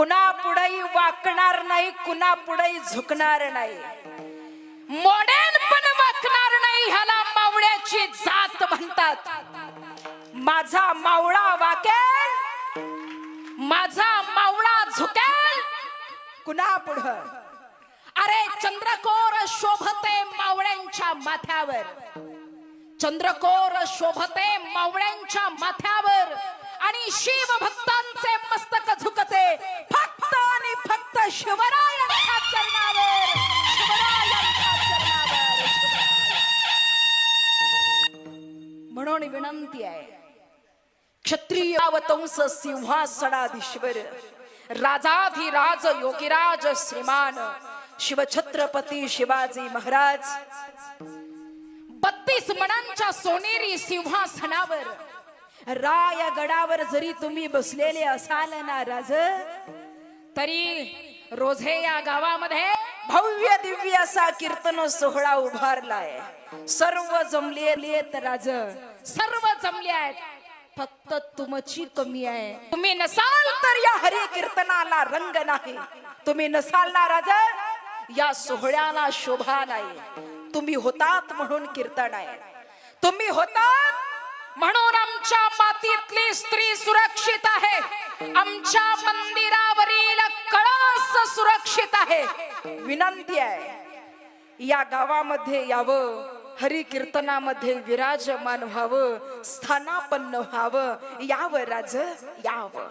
कुणा पुढे वाकणार नाही, कुणा पुढे झुकणार नाही, मॉडर्न पण वाकणार नाही, ह्याला मावळ्याची जात म्हणतात. माझा मावळा वाकेल, माझा मावळा झुकेल कुणा पुढं. अरे चंद्रकोर शोभते मावळ्यांच्या माथ्यावर, चंद्रकोर शोभते मावळ्यांच्या माथ्यावर, आणि शिव भक्तांचे मस्तक झुकते फक्त आणि फक्त शिवरायांच्या चरणावर, शिवरायांच्या चरणावर. म्हणून विनंती आहे, क्षत्रिय वंश सिंहासनाधीश्वर राजाधिराज योगीराज श्रीमान शिवछत्रपती शिवाजी महाराज 32 मणांच्या सोनेरी सिंहासनावर रायगडावर जरी तुम्ही बसलेले असाल ना राज, तरी रोजे या गावामध्ये भव्य दिव्य असा कीर्तन सोहळा उभारलाय. सर्व जमलेत राज, सर्व जमले आहेत, फक्त तुमची कमी आहे. तुम्ही नसाल तर या हरी कीर्तनाला रंग नाही, तुम्ही नसाल ना राज या सोहळ्याला शोभा नाही. तुम्ही होतात म्हणून कीर्तन आहे, तुम्ही होतात म्हणून आमच्या मातीतली स्त्री सुरक्षित आहे, आमच्या मंदिरावरील कळस सुरक्षित आहे. विनंती आहे या गावामध्ये यावं, हरी कीर्तनामध्ये विराजमान व्हावं, स्थानापन्न व्हावं. यावं राज यावं.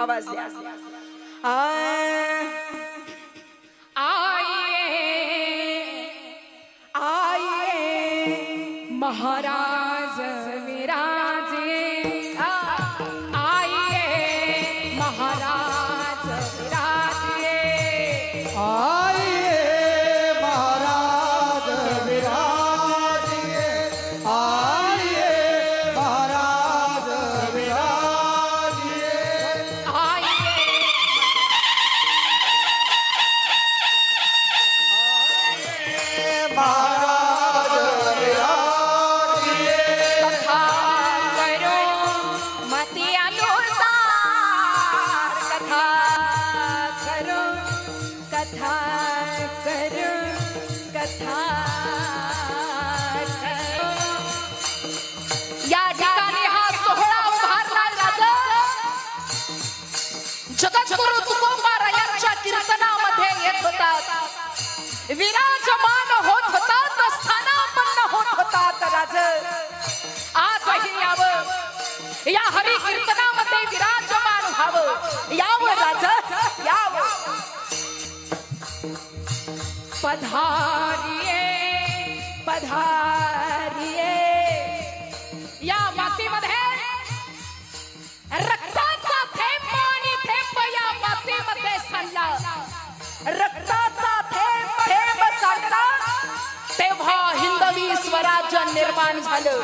आवाज द्या. महाराज विराजे, आइए महाराज विराजे, आइए महाराज विराजिए, आइए महाराज विराजिए, आइए महाराज विराजिए, कथा करो मति अनुसार, कथा करो, कथा करो, कथा करो. या ठिकाणी हा सोहळा उभारला राजा जगद्गुरु तुकोबारायांच्या कीर्तनामध्ये येत होतात, विराजमान होत होतात, स्थानापन्न होत होतात. राज आजही यावं, या हरी कीर्तनामध्ये विराजमान व्हावं. यावं राज यावं. पधारिये पधारिये. या मातीमध्ये रक्ताचा थेंब आणि थेंब या मातीमध्ये सांडला, रक्ताचा थेंब थेंब सांडला, तेव्हा हिंदवी स्वराज्य निर्माण झालं.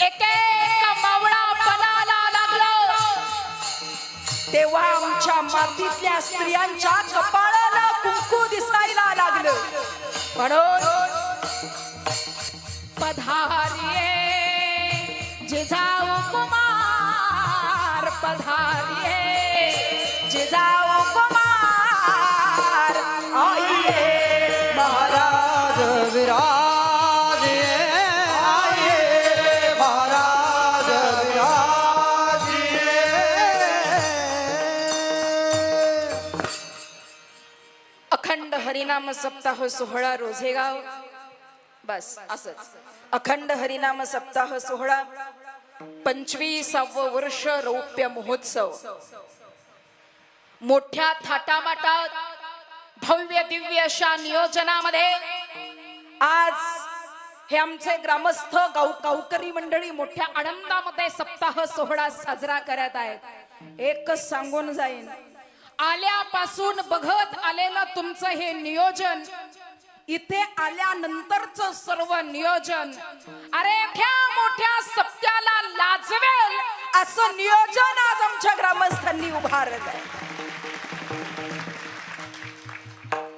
एक एक मावळा पणाला लागला, तेव्हा आमच्या मातीतल्या स्त्रियांच्या कपाळाला कुंकू दिसायला लागलं. म्हणून पधारिये जिजाऊ कुमार, पधारिये जिजाऊ कुमार, आइए महाराज विराजिए, आइए महाराज विराजिए. अखंड हरिनाम सप्ताह सोहळा रोझेगाव. बस असंच अखंड हरिनाम सप्ताह सोहळा 25वे वर्ष रौप्य महोत्सव मोठ्या थाटामाटात भव्य दिव्य अशा नियोजनामध्ये आज हे आमचे ग्रामस्थ गावकरी मंडळी मोठ्या आनंदामध्ये सप्ताह सोहळा साजरा करत आहेत. एकच सांगून जाईन, आल्यापासून बघत आलेलं तुमचं हे नियोजन, इथे आल्यानंतरच सर्व नियोजन, अरे त्या मोठ्या सप्त्याला लाजवेल असं नियोजन आज आमच्या ग्रामस्थांनी उभारलं आहे.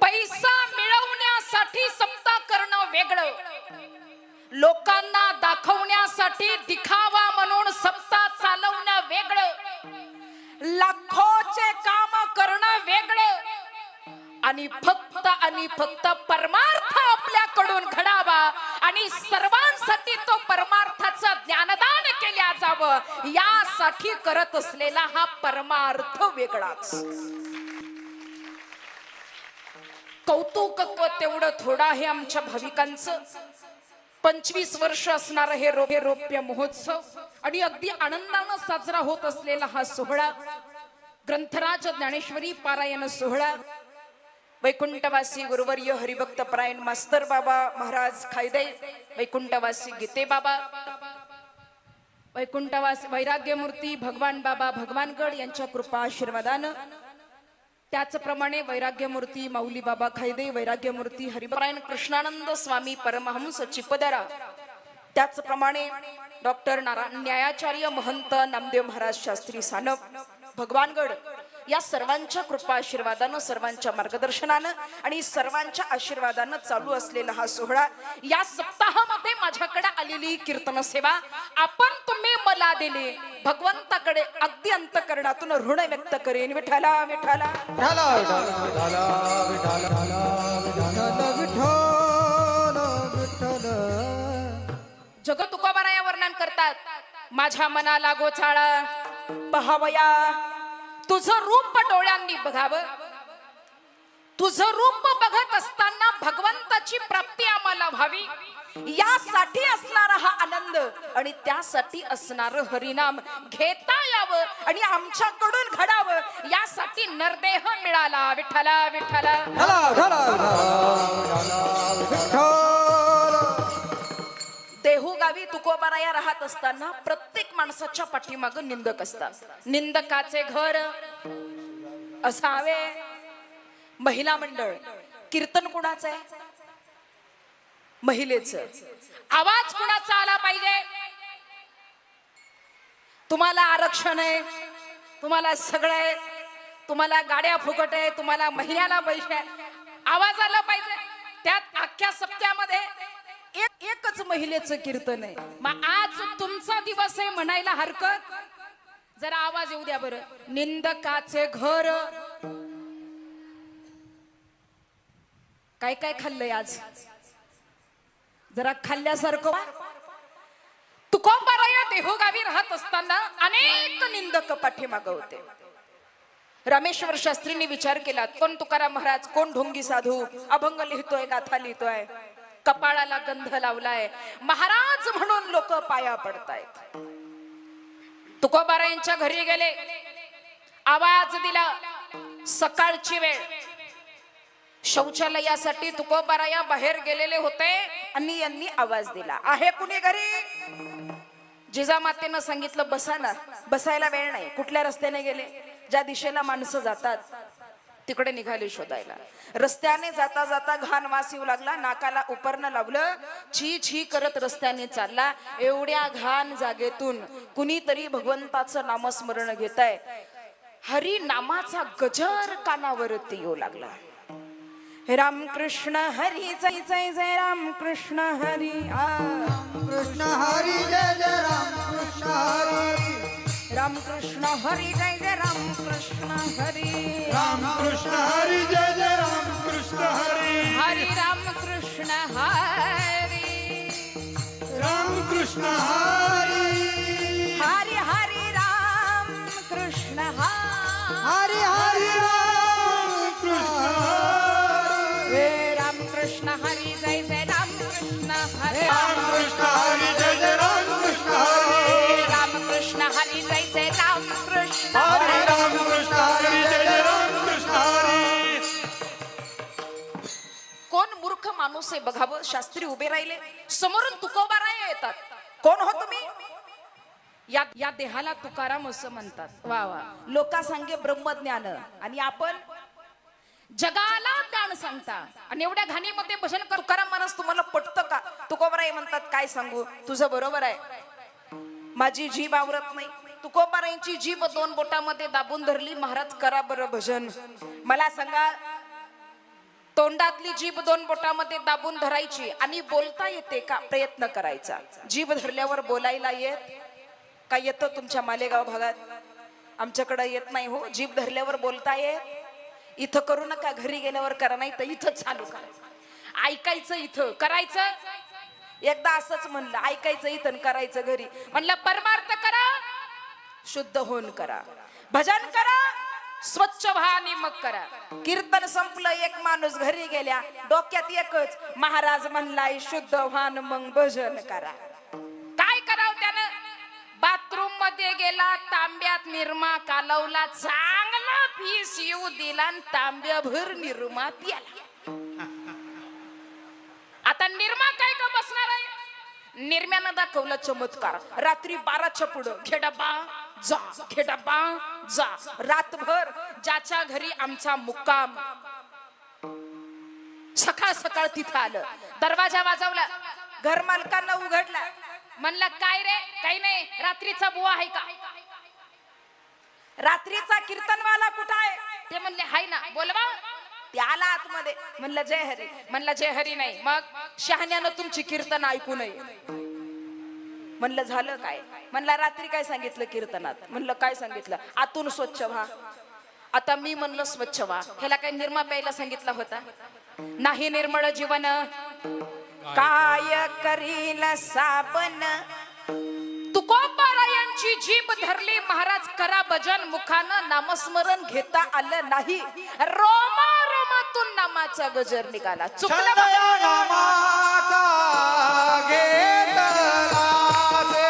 पैसा मिळवण्यासाठी सप्ताह करणं वेगळं, लोकांना दाखवण्यासाठी दिखावा म्हणून सप्ताह चालवणं व्हावं यासाठी करत असलेला हा परमार्थ वेगळाच. कौतुक तेवढं थोडं आहे आमच्या भाविकांचं. 25 वर्ष असणार हे रौप्य महोत्सव आणि अगदी आनंदानं साजरा होत असलेला हा सोहळा, ग्रंथराज ज्ञानेश्वरी पारायण सोहळा. वैकुंठवासी गुरुवर्य हरिभक्त परायण मास्तर बाबा महाराज खायदे, वैकुंठवासी गीते बाबा, वैकुंठवासी वैराग्यमूर्ती भगवान बाबा भगवानगड यांच्या कृपा आशीर्वादानं, त्याचप्रमाणे वैराग्यमूर्ती माऊली बाबा खायदे, वैराग्यमूर्ती हरिपरायण कृष्णानंद स्वामी परमहंस चिपदरा, त्याचप्रमाणे डॉक्टर न्यायाचार्य महंत नामदेव महाराज शास्त्री सानप भगवानगड या सर्वांच्या कृपा आशीर्वादानं, सर्वांच्या मार्गदर्शनानं आणि सर्वांच्या आशीर्वादानं चालू असलेला हा सोहळा. या सप्ताहामध्ये माझ्याकडे आलेली कीर्तन सेवा आपण तुम्ही मला दिली, भगवंताकडे अगदी अंतःकरणातून ऋण व्यक्त करेन. विठ्ठला विठ्ठला विठ्ठला विठ्ठला विठ्ठला विठ्ठला विठ्ठला. जग तुकोबाराया वर्णन करतात. माझ्या मनाला गोचाळा पहावया, तुझं रूप डोळ्यांनी बघावं. तुझं रूप बघत असताना भगवंताची प्राप्ती आम्हाला व्हावी यासाठी असणारा हा आनंद आणि त्यासाठी असणार हरिनाम घेता यावं आणि आमच्याकडून घडावं यासाठी नरदेह मिळाला. विठ्ठला विठ्ठला देहूगावी तुकोबाराया राहत असताना प्रत्येक माणसाच्या पाठीमागं निंदक असतात. निंदकाचे घर असावे. महिला मंडळ कीर्तन कुणाचं आहे? महिलेचं. आवाज कुणाचा आला पाहिजे? तुम्हाला आरक्षण आहे, तुम्हाला सगळं आहे, तुम्हाला गाड्या फुकट आहे, तुम्हाला महिन्याला पैसे आहे, आवाज आला पाहिजे. त्यात अख्ख्या सप्त्यामध्ये एकच महिलेचं कीर्तन आहे. मग आज तुमचा दिवस आहे म्हणायला हरकत? जरा आवाज येऊ द्या बरं. निंदकाचे घर. काय काय खाल्लंय आज? जरा खाल्ल्यासारखं. तुकोबाराया देहूगावी राहत असताना अनेक निंदक पाठीमागं होते. रामेश्वर शास्त्रींनी विचार केला, कोण तुकाराम महाराज, कोण ढोंगी साधू, अभंग लिहितोय, गाथा लिहितोय, कपाळाला गंध लावलाय, महाराज म्हणून लोक पाया पडतायत. तुकोबारायांच्या घरी गेले, आवाज दिला. सकाळची वेळ, शौचालयासाठी तुकोबाराया बाहेर गेलेले होते आणि यांनी आवाज दिला, आहे कुणी घरी? जिजामातेनं सांगितलं बसा ना. बसायला वेळ नाही. कुठल्या रस्त्याने गेले? ज्या दिशेला माणसं जातात तिकडे निघाले शोधायला. रस्त्याने जाता जाता घाण वास येऊ लागला, नाकाला उपरणं लावलं, छी छी करत रस्त्याने चालला. एवढ्या घाण जागेतून कुणीतरी भगवंताचं नामस्मरण घेताय. हरी नामाचा गजर कानावरती येऊ लागला. राम कृष्ण हरी जय जय जय राम कृष्ण हरी. कृष्ण हरी जय जय राम कृष्ण हरी. राम कृष्ण हरी जय जय राम कृष्ण हरी. राम कृष्ण हरी जय जय राम कृष्ण हरी. हरी राम कृष्ण हरी. राम कृष्ण हरी. हरी हरी राम कृष्ण हरी हरी राम कृष्ण हरी. राम कृष्ण हरी जय जय राम कृष्ण हरी. राम कृष्ण हरी जय जय राम कृष्ण हरी. राम कृष्ण हरी जय जय राम कृष्ण हरी. हरी. राम कृष्ण हरी जय जय राम कृष्ण हरी. कोण मूर्ख माणूस आहे बघावं. शास्त्री उभे राहिले, समोरून तुकोबाराया येतात. कोण हो तुम्ही? या देहाला तुकाराम असं म्हणतात. वा वा. लोका सांगे ब्रह्मज्ञान आणि आपण जगाला ज्ञान सांगता. आणि एवढ्या घाणीमध्ये भजन कर. तुकाराम महाराज तुम्हाला पटतं का? तुकोबाराया म्हणतात, काय सांगू, तुझं बरोबर आहे, माझी जीभ आवरत नाही. तुकोबारायांची जीभ 2 बोटामध्ये दाबून धरली. महाराज करा बरं भजन. मला सांगा, तोंडातली जीभ 2 बोटामध्ये दाबून धरायची आणि बोलता येते का? प्रयत्न करायचा. जीभ धरल्यावर बोलायला येत का? येतं तुमच्या मालेगाव भागात? आमच्याकडे येत नाही हो. जीभ धरल्यावर बोलता येत. इथं करू नका, घरी गेल्यावर करा, नाही तर इथं चालू करायचं. ऐकायचं इथं, करायचं. एकदा असंच म्हणलं, ऐकायचं इथं करायचं घरी. म्हणलं परमार्थ करा, शुद्ध होऊन करा. भजन करा, स्वच्छ व्हा आणि मग करा. कीर्तन संपलं, एक माणूस घरी गेल्या, डोक्यात एकच, महाराज म्हणलाय शुद्ध व्हा आणि मग भजन करा. काय करावं त्यानं? बाथरूम मध्ये गेला, तांब्यात निरमा कालवला, चांगला पीस येऊ दिला आणि तांब्याभर निरमा प्याला. आता निरमा काय का बसणार आहे? निर्म्यानं दाखवलं चमत्कार. रात्री 12च्या पुढं खेडाबा जा, खेडाबा जा. रातभर ज्याच्या घरी आमचा मुक्काम, सकाळ सकाळ तिथं आलं, दरवाजा वाजवला, घर मालकांना उघडला. म्हणलं काय रे? काही नाही, रात्रीचा बुवा आहे का? रात्रीचा कीर्तनवाला कुठं आहे? ते म्हणले हाय ना, बोलवा. ते आला आतमध्ये. म्हणलं जय हरी. म्हणलं जय हरी नाही, मग शहाण्यानं तुमची कीर्तन ऐकू नये. म्हणलं झालं काय? म्हणलं रात्री काय सांगितलं कीर्तनात? म्हणलं काय सांगितलं? आतून स्वच्छ व्हा. आता मी म्हणलं स्वच्छ व्हा, ह्याला काय निरमा प्यायला सांगितला होता? नाही. निर्मळ जीवन काय करील साबन. तुकोबारायांची जीभ धरली, महाराज करा भजन, मुखानं नामस्मरण घेता आलं नाही. रोमा रोमातून नामाचा गजर निघाला. चुकलं नामाचा घेतला से,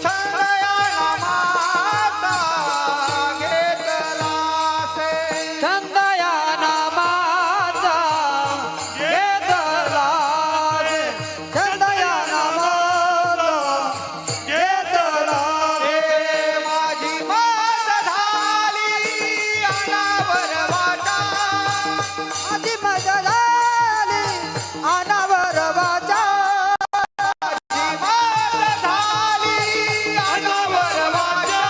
छंदया नामाचा घेतला से, छंदया नामाचा घेतला से, छंदया नामाचा घेतला से. माझी मात झाली अनावर वाटा, माझी मात झाली अनावर वाचा, माझी मात झाली अनावर वाचा,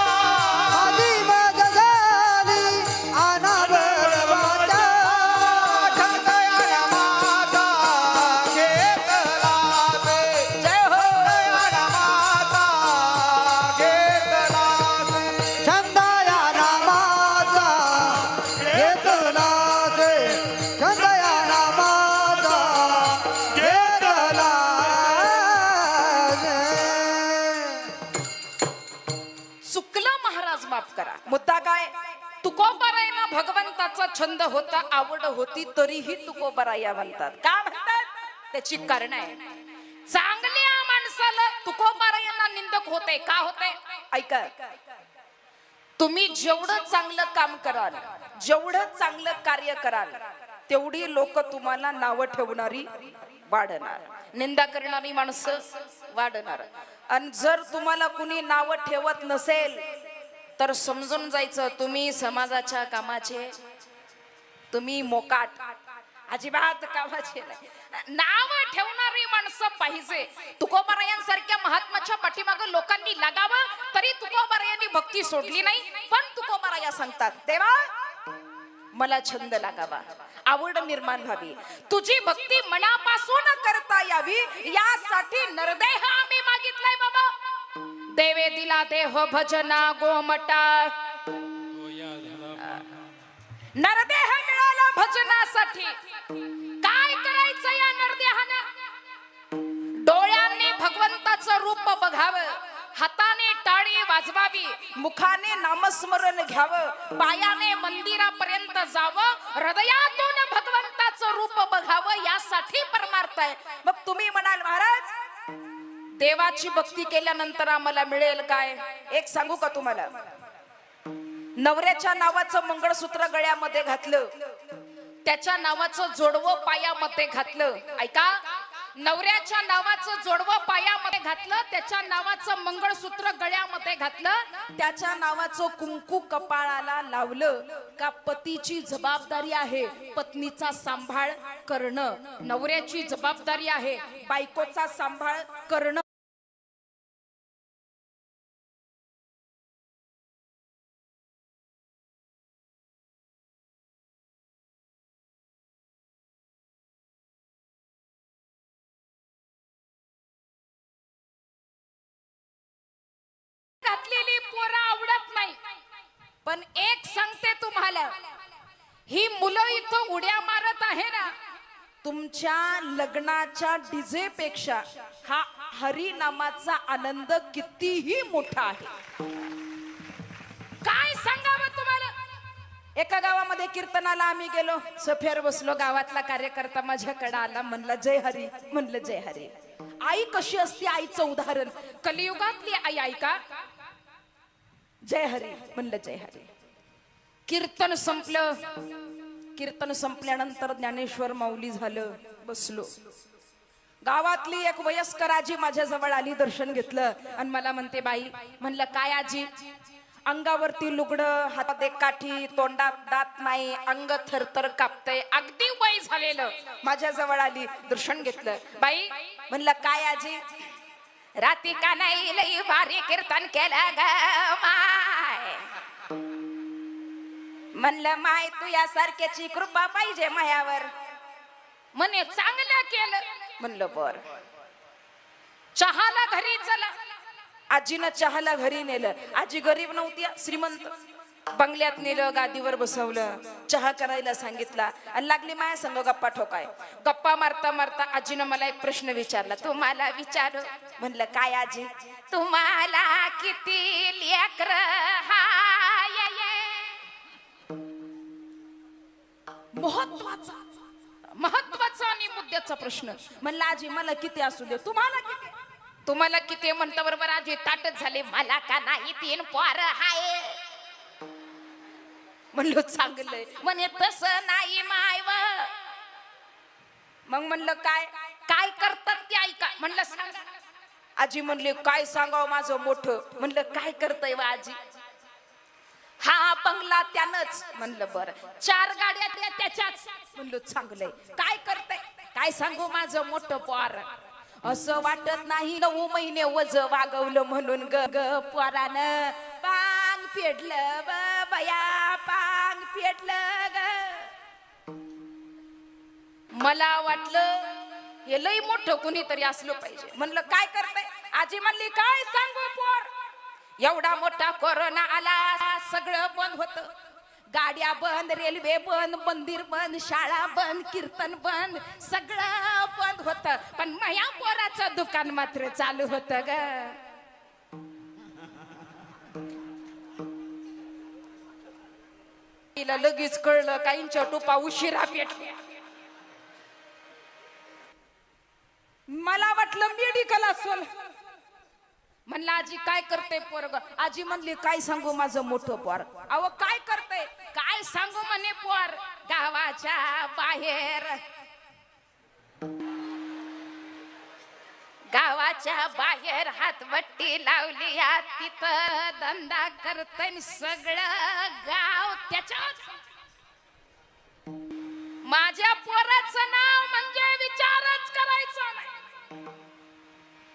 माझी मात झाली अनावर वाचा. छंदया नामाचा घेतला से, जय हो. छंदया नामाचा घेतला से, छंदया नामाचा घेतला से, छंदया नामाचा घेतला से. चुकलं महाराज, माफ करा. मुद्दा काय? तुकोबारायांना भगवंताचा छंद होता, आवड होती, तरीही तुकोबाराया म्हणतात. का म्हणतात? त्याची कारण आहे. चांगल्या माणसाला तुकोबारायांना निंदक होते. का होते? ऐका, तुम्ही जेवढं चांगलं काम कराल, जेवढं चांगलं कार्य कराल, तेवढी लोक तुम्हाला नावं ठेवणारी वाढणार, निंदा करणारी माणसं वाढणार. आणि जर तुम्हाला कुणी नावं ठेवत नसेल तर समजून जायचं तुम्ही समाजाच्या कामाचे, तुम्ही मोकाट, अजिबात कामाचे नाही. नाव ठेवणारी माणसं पाहिजे. तुकोबारायांसारख्या महात्माच्या पाठीमागं लोकांनी लागावं, तरी तुकोबारायांनी भक्ती सोडली नाही. पण तुकोबाराया सांगतात, देवा मला छंद लागावा, आवड निर्माण व्हावी, तुझी भक्ती मनापासून करता यावी, यासाठी नरदेह आम्ही मागितलाय बाबा. देवे दिला देह भजना गोमटा, नरदेह मिळाला भजनासाठी. काय करायचं या नरदेहानं? डोळ्यांनी भगवंताचं रूप बघावं, हाताने टाळी वाजवावी, मुखाने नामस्मरण घ्यावं, पायाने मंदिरापर्यंत जावं, हृदयातून भगवंताचं रूप बघावं, यासाठी परमार्थ आहे. मग तुम्ही म्हणाल महाराज देवाची भक्ती केल्यानंतर आम्हाला मिळेल काय? एक सांगू का तुम्हाला? नवऱ्याच्या नावाचं मंगळसूत्र गळ्यामध्ये घातलं, त्याच्या नावाचं जोडवं पायामध्ये घातलं. ऐका, नवऱ्याच्या नावाचं जोडवं पायामध्ये घातलं, त्याच्या नावाचं मंगळसूत्र गळ्यामध्ये घातलं, त्याच्या नावाचं कुंकू कपाळाला लावलं का पतीची जबाबदारी आहे पत्नीचा सांभाळ करणं, नवऱ्याची जबाबदारी आहे बायकोचा सांभाळ करणं. घातलेली पोरं आवडत नाही. पण एक सांगते तुम्हाला, ही मुलं इथं उड्या मारत आहे ना, तुमच्या लग्नाच्या डीजे पेक्षा हा हरी नामाचा आनंद कितीही मोठा आहे. एका गावामध्ये कीर्तनाला आम्ही गेलो, सफेर बसलो. गावातला कार्यकर्ता माझ्याकडे आला, म्हणला जय हरी. म्हणलं जय हरी. आई कशी असते, आईचं उदाहरण कलियुगातली आई ऐका. जय हरी म्हणलं जय हरी. कीर्तन संपलं. कीर्तन संपल्यानंतर ज्ञानेश्वर माऊली झालं. बसलो. गावातली एक वयस्कर आजी माझ्या जवळ आली, दर्शन घेतलं आणि मला म्हणते बाई. म्हणलं काय आजी? अंगावरती लुगडं, हातात एक काठी, तोंडात दात नाही, अंग थरथर कापतय, अगदी वय झालेलं. माझ्या जवळ आली, दर्शन घेतलं. बाई म्हणलं काय आजी? राती का नाही लई भारी कीर्तन केलं ग माय. म्हणलं माय तू यासारख्याची कृपा पाहिजे मायावर. म्हणे चांगलं केलं. म्हणलं बर. चहाला घरी चला. आजीनं चहाला घरी नेलं. आजी गरीब नव्हती, श्रीमंत. बंगल्यात नेलं, गादीवर बसवलं, चहा करायला सांगितला आणि लागली माया संग गप्पा ठोकाय. गप्पा मारता मारता आजीनं मला एक प्रश्न विचारला. तुम्हाला विचारू. म्हणलं काय आजी? तुम्हाला किती लेकर हाय? महत्वाचा आणि मुद्द्याचा प्रश्न. म्हणलं आजी मला किती असू दे. तुम्हाला किती? तुम्हाला किती म्हणता बरोबर आजी ताटच झाले. मला का नाही 3 पोर हाय. म्हणलं चांगलंय. म्हणे तसं नाही मायव. मग म्हणलं काय काय करतात ते ऐका. म्हणलं सांगा. आजी म्हणली काय सांगावं माझं मोठं. म्हणलं काय करतय वा आजी? हा बंगला त्यानंच. म्हणलं बरं. 4 गाड्या त्याच्याच. म्हणलं चांगलंय. काय करतय? काय सांगू माझं मोठं पोर. असं वाटत नाही 9 महिने वज वागवलं म्हणून ग ग पोरानं पांग फेडलं बया, पांग फेडलं ग. मला वाटलं हे लई मोठं कुणीतरी असलं पाहिजे. म्हणलं काय करतय? आजी म्हणली काय सांगू पोर. एवढा मोठा कोरोना आला, सगळं बंद होतं. गाड्या बंद, रेल्वे बंद, मंदिर बंद, शाळा बंद, कीर्तन बंद, सगळं बंद होतं. पण माया पोराचं दुकान मात्र चालू होतं ग. तिला लगेच कळलं काहींच्या टोपा उशिरा पेटल्या. मला वाटलं मेडिकल असेल. म्हणलं आजी काय करते पोरग? आजी म्हणली काय सांगू माझं मोठं पोर. अहो काय करते? काय सांगू म्हणे पोर. गावाच्या बाहेर, गावाच्या बाहेर हातवट्टी लावली, तिथं धंदा करतय. सगळं गाव त्याच्यात. माझ्या पोराचं नाव म्हणजे विचारच करायचा नाही.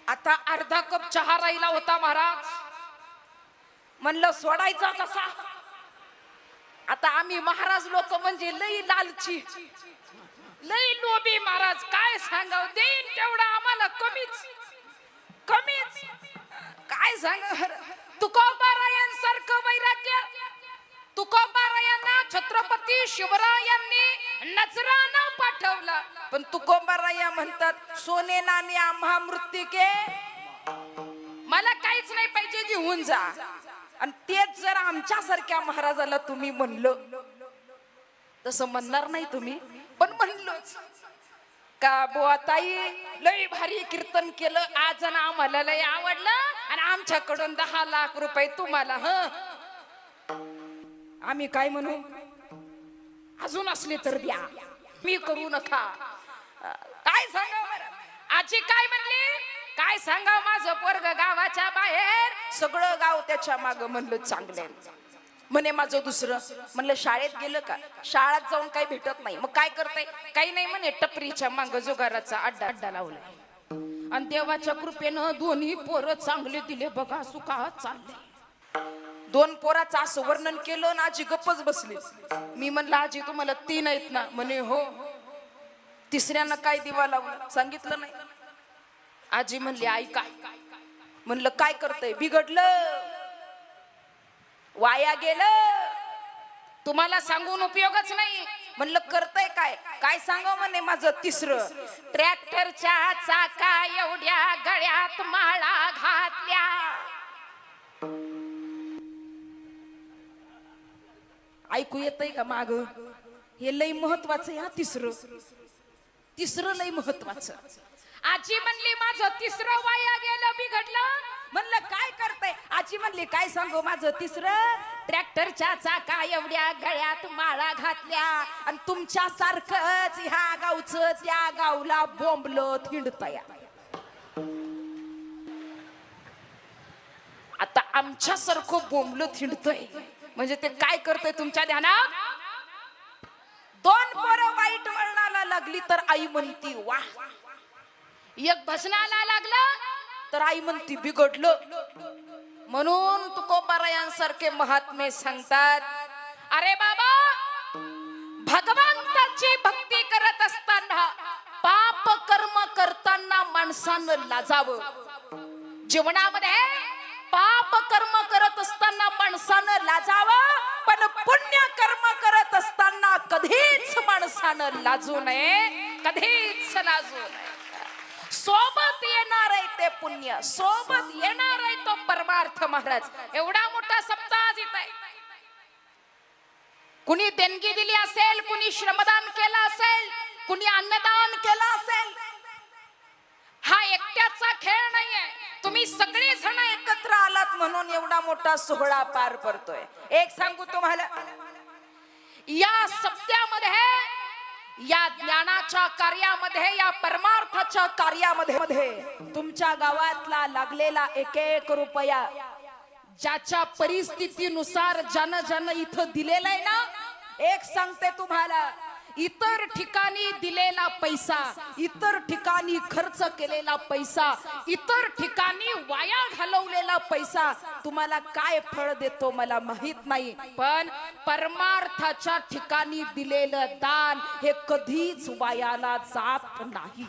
आता अर्धा कप चहा राहिला होता महाराज. म्हणलं सोडायचा कसा? आता आम्ही महाराज लोक म्हणजे लई लालची, लई लोभी महाराज. काय सांगाव, देईन तेवढा आम्हाला कमीच कमीच. काय सांग तुकोबारायांसारखं वैराग्य तुकोबारायांना छत्रपती शिवरायांनी नजराना पाठवला. पण तुकोबाराया म्हणतात सोने नाणे आम्हा मृत्तिके. मला काहीच नाही पाहिजे, घेऊन जा. आणि तेच जर आमच्यासारख्या महाराजाला तुम्ही म्हणलं, तसं म्हणणार नाही तुम्ही, पण म्हणलोच का बुवा ताई लई भारी कीर्तन केलं आज ना, आम्हाला लई आवडलं आणि आमच्याकडून 10 लाख रुपये तुम्हाला. आम्ही काय म्हणू? अजून असले तर द्या, मी करू नका. काय सांगा आजी? काय म्हणली? काय सांगा माझं पोरग गावाच्या बाहेर, सगळं गाव त्याच्या माग. म्हणलं चांगलं. म्हणे माझं दुसरं. म्हणलं शाळेत गेलं का? शाळेत जाऊन काही भेटत नाही. मग काय करताय? काही नाही म्हणे, टपरीच्या माग जुगाराचा अड्डा लावलाय. आणि देवाच्या कृपेनं दोन्ही पोरं चांगले दिले बघा, सुखात चालले. 2 पोराचं असं वर्णन केलं ना, आजी गप्पच बसली. मी म्हणलं आजी तुम्हाला 3 आहेत ना? म्हणे हो. तिसऱ्यानं काय दिवा लावला सांगितलं नाही. आजी म्हणली ऐका. म्हणलं काय करतय? बिघडलं, वाया गेलं, तुम्हाला सांगून उपयोगच नाही. म्हणलं करतय काय? काय सांगावं? म्हणे माझं तिसरं. ट्रॅक्टरच्या चाका एवढ्या गळ्यात माळा घातल्या. ऐकू येतंय का माग? हे लय महत्वाचं या तिसरं लय महत्वाचं. आजी म्हणली माझं तिसरं वाया गेलं बिघडलं. म्हणलं काय करताय? आजी म्हणली काय सांगू माझं तिसरं, ट्रॅक्टरच्या चाका एवढ्या गळ्यात माळा घातल्या आणि तुमच्या सारखंच ह्या गावचं त्या गावला बोंबलं थिंडतया. आता आमच्यासारखं बोंबलं थिंडतय म्हणजे ते काय करतंय तुमच्या ध्यानात? 2 पोरं वाईट वळणाला लागली तर आई म्हणती वा, एक भजनाला लागलं तर आई म्हणती बिघडलं. म्हणून तुकोबारायांसारखे महात्मे सांगतात, अरे बाबा, भगवंताची भक्ती करत असताना पाप कर्म करताना माणसानं लाजावं. जीवनामध्ये पाप कर्म करत असताना माणसानं लाजावं, पण पुण्य कर्म करत असताना कधीच माणसानं लाजू नये, कधीच लाजू नये. सोबत येणार आहे ते पुण्य, सोबत येणार आहे तो परमार्थ. महाराज एवढा मोठा सप्ताह येत आहे. कुणी देणगी दिली असेल, कुणी श्रमदान केलं असेल, कुणी अन्नदान केलं असेल. हा एकट्याचा खेळ नाहीये, तुम्ही सगळे जण एकत्र आलात म्हणून एवढा मोठा सोहळा पार पडतोय. एक सांगू तुम्हाला, या सप्त्यामध्ये, या ज्ञानाच्या कार्यामध्ये, या परमार्थाच्या कार्यामध्ये तुमच्या गावातला लागलेला 1-1 रुपया ज्याच्या परिस्थितीनुसार ज्यानं इथं दिलेला आहे ना, एक सांगते तुम्हाला, इतर ठिकाणी दिलेला पैसा, इतर ठिकाणी खर्च केलेला पैसा, इतर ठिकाणी वाया घालवलेला पैसा तुम्हाला काय फळ देतो मला माहित नाही, पण परमार्थाच्या ठिकाणी दिलेलं दान हे कधीच वायाला जात नाही,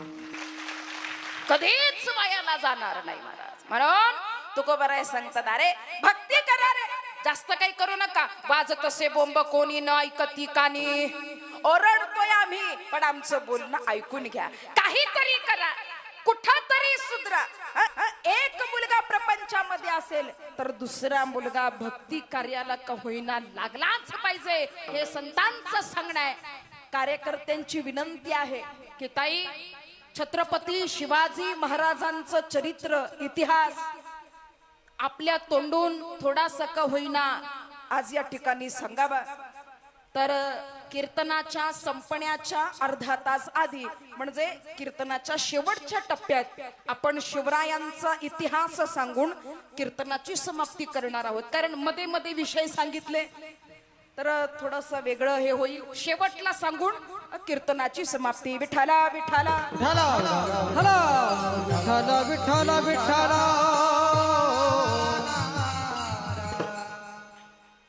कधीच वायाला जाणार नाही महाराज. म्हणून तुकोबाराय सांगतात, अरे भक्ती करा रे, जास्त काही करू नका. वाजत असे बोंब कोणी न ऐकती कानी, ओरडतोय आम्ही पण आमचं बोलणं ऐकून घ्या. काहीतरी करा, कुठंतरी सुधरा. एक मुलगा प्रपंचामध्ये असेल तर दुसरा मुलगा भक्ती कार्याला का होईना लागलाच पाहिजे, हे संतांचं सांगणं आहे. कार्यकर्त्यांची विनंती आहे की ताई, छत्रपती शिवाजी महाराजांचं चरित्र, इतिहास आपल्या तोंडून थोडासा का होईना आज या ठिकाणी सांगावा. तर कीर्तनाच्या संपण्याच्या अर्धा तास आधी, म्हणजे कीर्तनाच्या शेवटच्या टप्प्यात आपण शिवरायांचा इतिहास सांगून कीर्तनाची समाप्ती करणार आहोत. कारण मध्ये मध्ये विषय सांगितले तर थोडस वेगळं हे होईल. शेवटला सांगून कीर्तनाची समाप्ती. विठाला विठाला विठाला विठाला विठाला विठाला.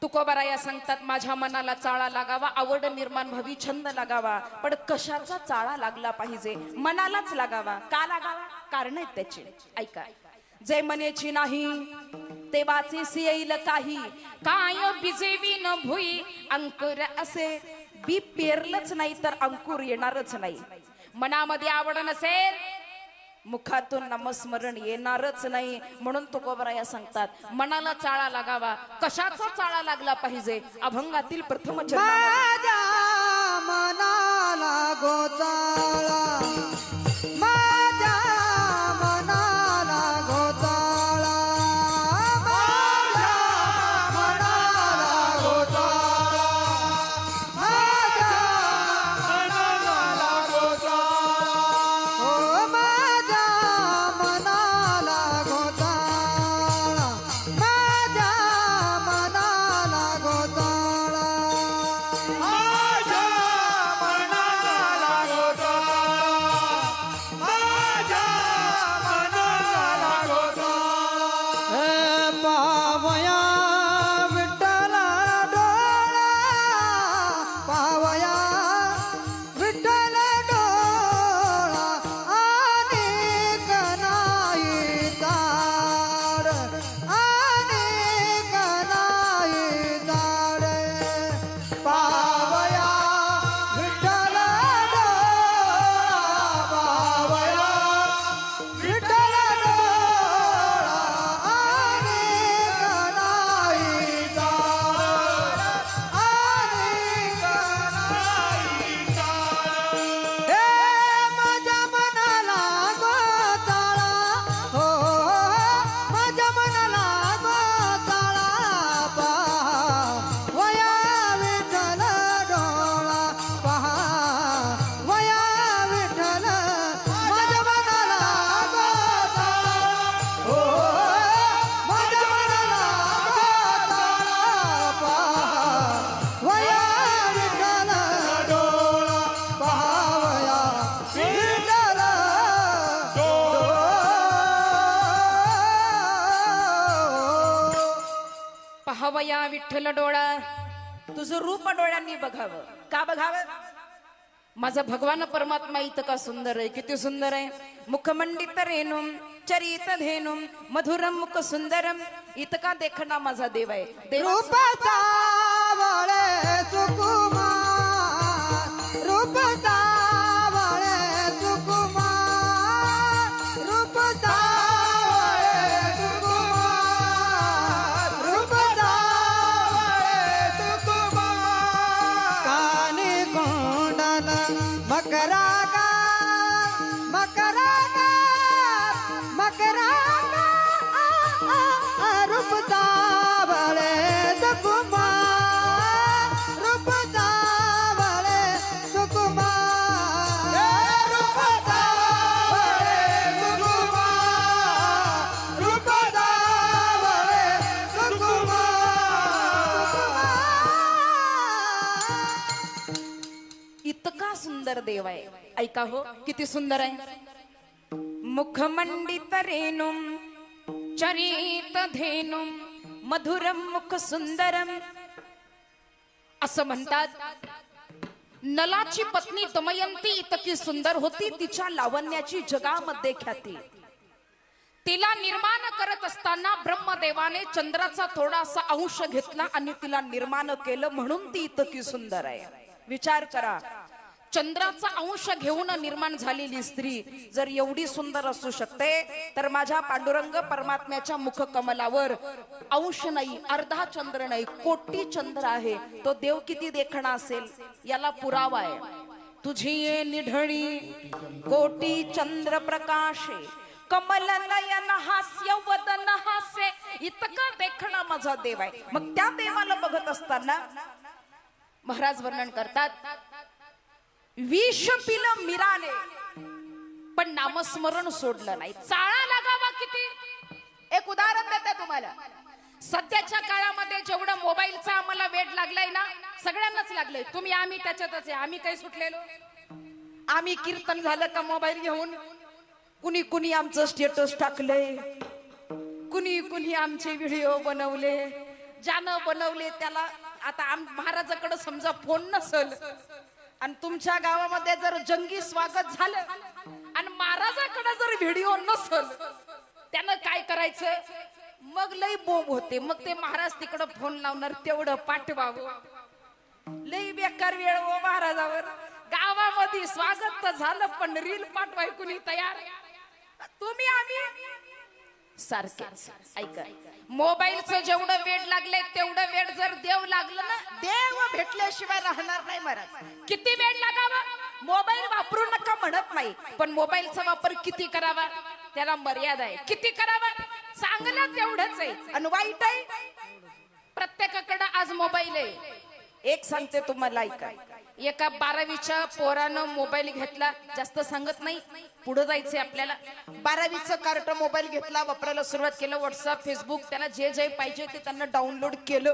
तुकोबाराया सांगतात, माझ्या मनाला चाळा लागावा, आवड निर्माण व्हावी, छंद लागावा, पण कशाचा चाळा लागला पाहिजे? मनालाच लागावा. का लागावा? कारण आहेत त्याचे. ऐका, जे मनेची नाही ते वाचेसी येईल काही, काय बिजेवी न भुई अंकुर असे. बी पेरलंच नाही तर अंकुर येणारच नाही. मनामध्ये आवड नसेल, मुखातून नामस्मरण येणारच नाही. म्हणून तुकोबाराया सांगतात, मनाला चाळा लागावा. कशाचा चाळा लागला पाहिजे? अभंगातील प्रथम चरण. माझ्या मनाला गोचाळा, माझ्या मनाला गोचाळा, माझ्या मनाला गोचाळा, माझ्या मनाला गोचाळा. हो माझ्या मनाला गोचाळा, माझ्या मनाला गोचाळा, माझ्या मनाला गोचाळा. पाहावया विठ्ठल डोळा, तुझं रूप डोळ्यांनी बघावं. का बघावं? माझा भगवान परमात्मा इतका सुंदर आहे. किती सुंदर आहे. मुखमंडित रेणुम चरित धेनुम मधुरम मुख सुंदरम, इतका देखणा माझा देव आहे. रूप सावळे सुकुमार, रूप सावळे सुकुमार, रूप सावळे सुकुमार, रूप सावळे सुकुमार. कानी कोंडल मकरागा मकरागा मकरागा, रूप सावळे सुकुमार, रूप सावळे सुकुमार, रूप सावळे सुकुमार, रूप सावळे सुकुमार. इतका सुंदर देव आहे. ऐका हो, किती सुंदर आहे. मुखमंडित रेणुम चरित धेनुम मधुरम मुख सुंदरम. असं म्हणतात, नलाची पत्नी दमयंती इतकी सुंदर होती, तिच्या लावण्याची जगामध्ये ख्याती. तिला निर्माण करत असताना ब्रह्मदेवाने चंद्राचा थोडासा अंश घेतला आणि तिला निर्माण केलं, म्हणून ती इतकी सुंदर आहे. विचार करा, चंद्राचा अंश घेऊन निर्माण झालेली स्त्री जर एवढी सुंदर असू शकते, तर माझ्या पांडुरंग परमात्म्याच्या मुख कमलावर अंश नाही, अर्धा चंद्र नाही, कोटी चंद्र आहे. तो देव किती देखणा असेल याला पुरावा आहे. तुझी ये निढळी कोटी चंद्र प्रकाशे, कमल नयन हास्य वदन हासे, इतका देखणा माझा देव आहे. मग त्या देवाला बघत असताना महाराज वर्णन करतात, विष पिलं मीराने पण नामस्मरण सोडलं नाही. चाळा लागावा किती. एक उदाहरण देते तुम्हाला. सध्याच्या काळामध्ये जेवढं मोबाईलचा आम्हाला वेड लागलाय ना, सगळ्यांनाच लागलंय. तुम्ही आम्ही त्याच्यातच आहे. आम्ही काही सुटलेलो. आम्ही कीर्तन झालं का मोबाईल घेऊन कुणी कुणी आमचं स्टेटस टाकलंय, कुणी कुणी आमचे व्हिडिओ बनवले. ज्यानं बनवले त्याला आता महाराजाकडे समजा फोन नसल आणि तुमच्या गावामध्ये जर जंगी स्वागत झालं आणि महाराजाकडे जर व्हिडिओ नसल, त्यानं काय करायचं, मग लई बोंब होते. मग ते महाराज तिकडं फोन लावणार, तेवढं पाठवावं. लई बेकार वेळ हो महाराजावर. गावामध्ये स्वागत तर झालं पण रील पाठवाय कुणी तयार. तुम्ही आम्ही सारखे. ऐका, मोबाईलचं जेवढं वेड लागलंय तेवढं वेड जर देव लागलं ना, देव भेटल्याशिवाय राहणार नाही महाराज. किती वेड लागावा. मोबाईल वापरू नका म्हणत नाही, पण मोबाईलचा वापर किती करावा त्याला मर्यादा आहे. किती करावा, चांगलं तेवढंच आहे आणि वाईट आहे. प्रत्येकाकडे आज मोबाईल आहे. एक सांगते तुम्हाला, ऐका. एका 12वीच्या पोरानं मोबाईल घेतला, जास्त सांगत नाही, पुढे जायचंय आपल्याला. 12वीचं कार्ट मोबाईल घेतला, वापरायला सुरुवात केलं. व्हॉट्सअप, फेसबुक, त्याला जे जे पाहिजे ते त्यांना डाउनलोड केलं.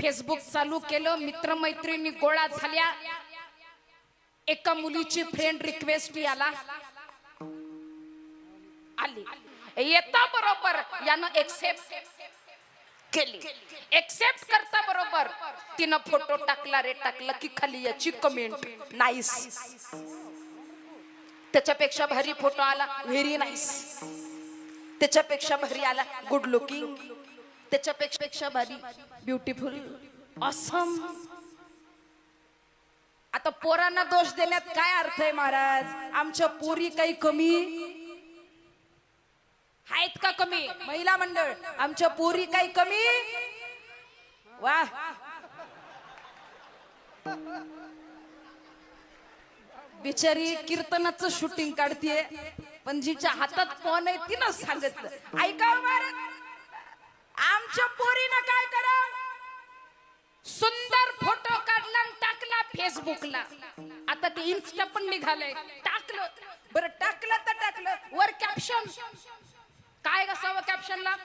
फेसबुक चालू केलं, मित्रमैत्रिणी गोळा झाल्या. एका मुलीची फ्रेंड रिक्वेस्ट आली. येता बरोबर यानं एक्सेप्ट केली. एक्सेप्ट करता बरोबर तिनं फोटो टाकला रे, टाकला की खाली याची कमेंट, नाईस. त्याच्यापेक्षा भारी फोटो आला, व्हेरी नाईस. त्याच्यापेक्षा भारी आला, गुड लुकिंग. त्याच्यापेक्षा भारी, ब्युटिफुल, ऑसम. आता पोरांना दोष देण्यात काय अर्थ आहे महाराज. आमच्या पोरी काही कमी आहेत का? कमी. महिला मंडळ, आमच्या पोरी काही कमी. वा, बिचारी कीर्तनाचं शूटिंग काढतीये, पण जिच्या हातात फोन आहे तिनं सांगितलं. ऐका महाराज, आमच्या पोरीनं काय करा, सुंदर फोटो काढला आणि टाकला फेसबुकला. आता ते इन्स्टा पण निघालंय. टाकलं बरं, टाकलं तर टाकलं, वर कॅप्शन काय असावं कॅप्शनला,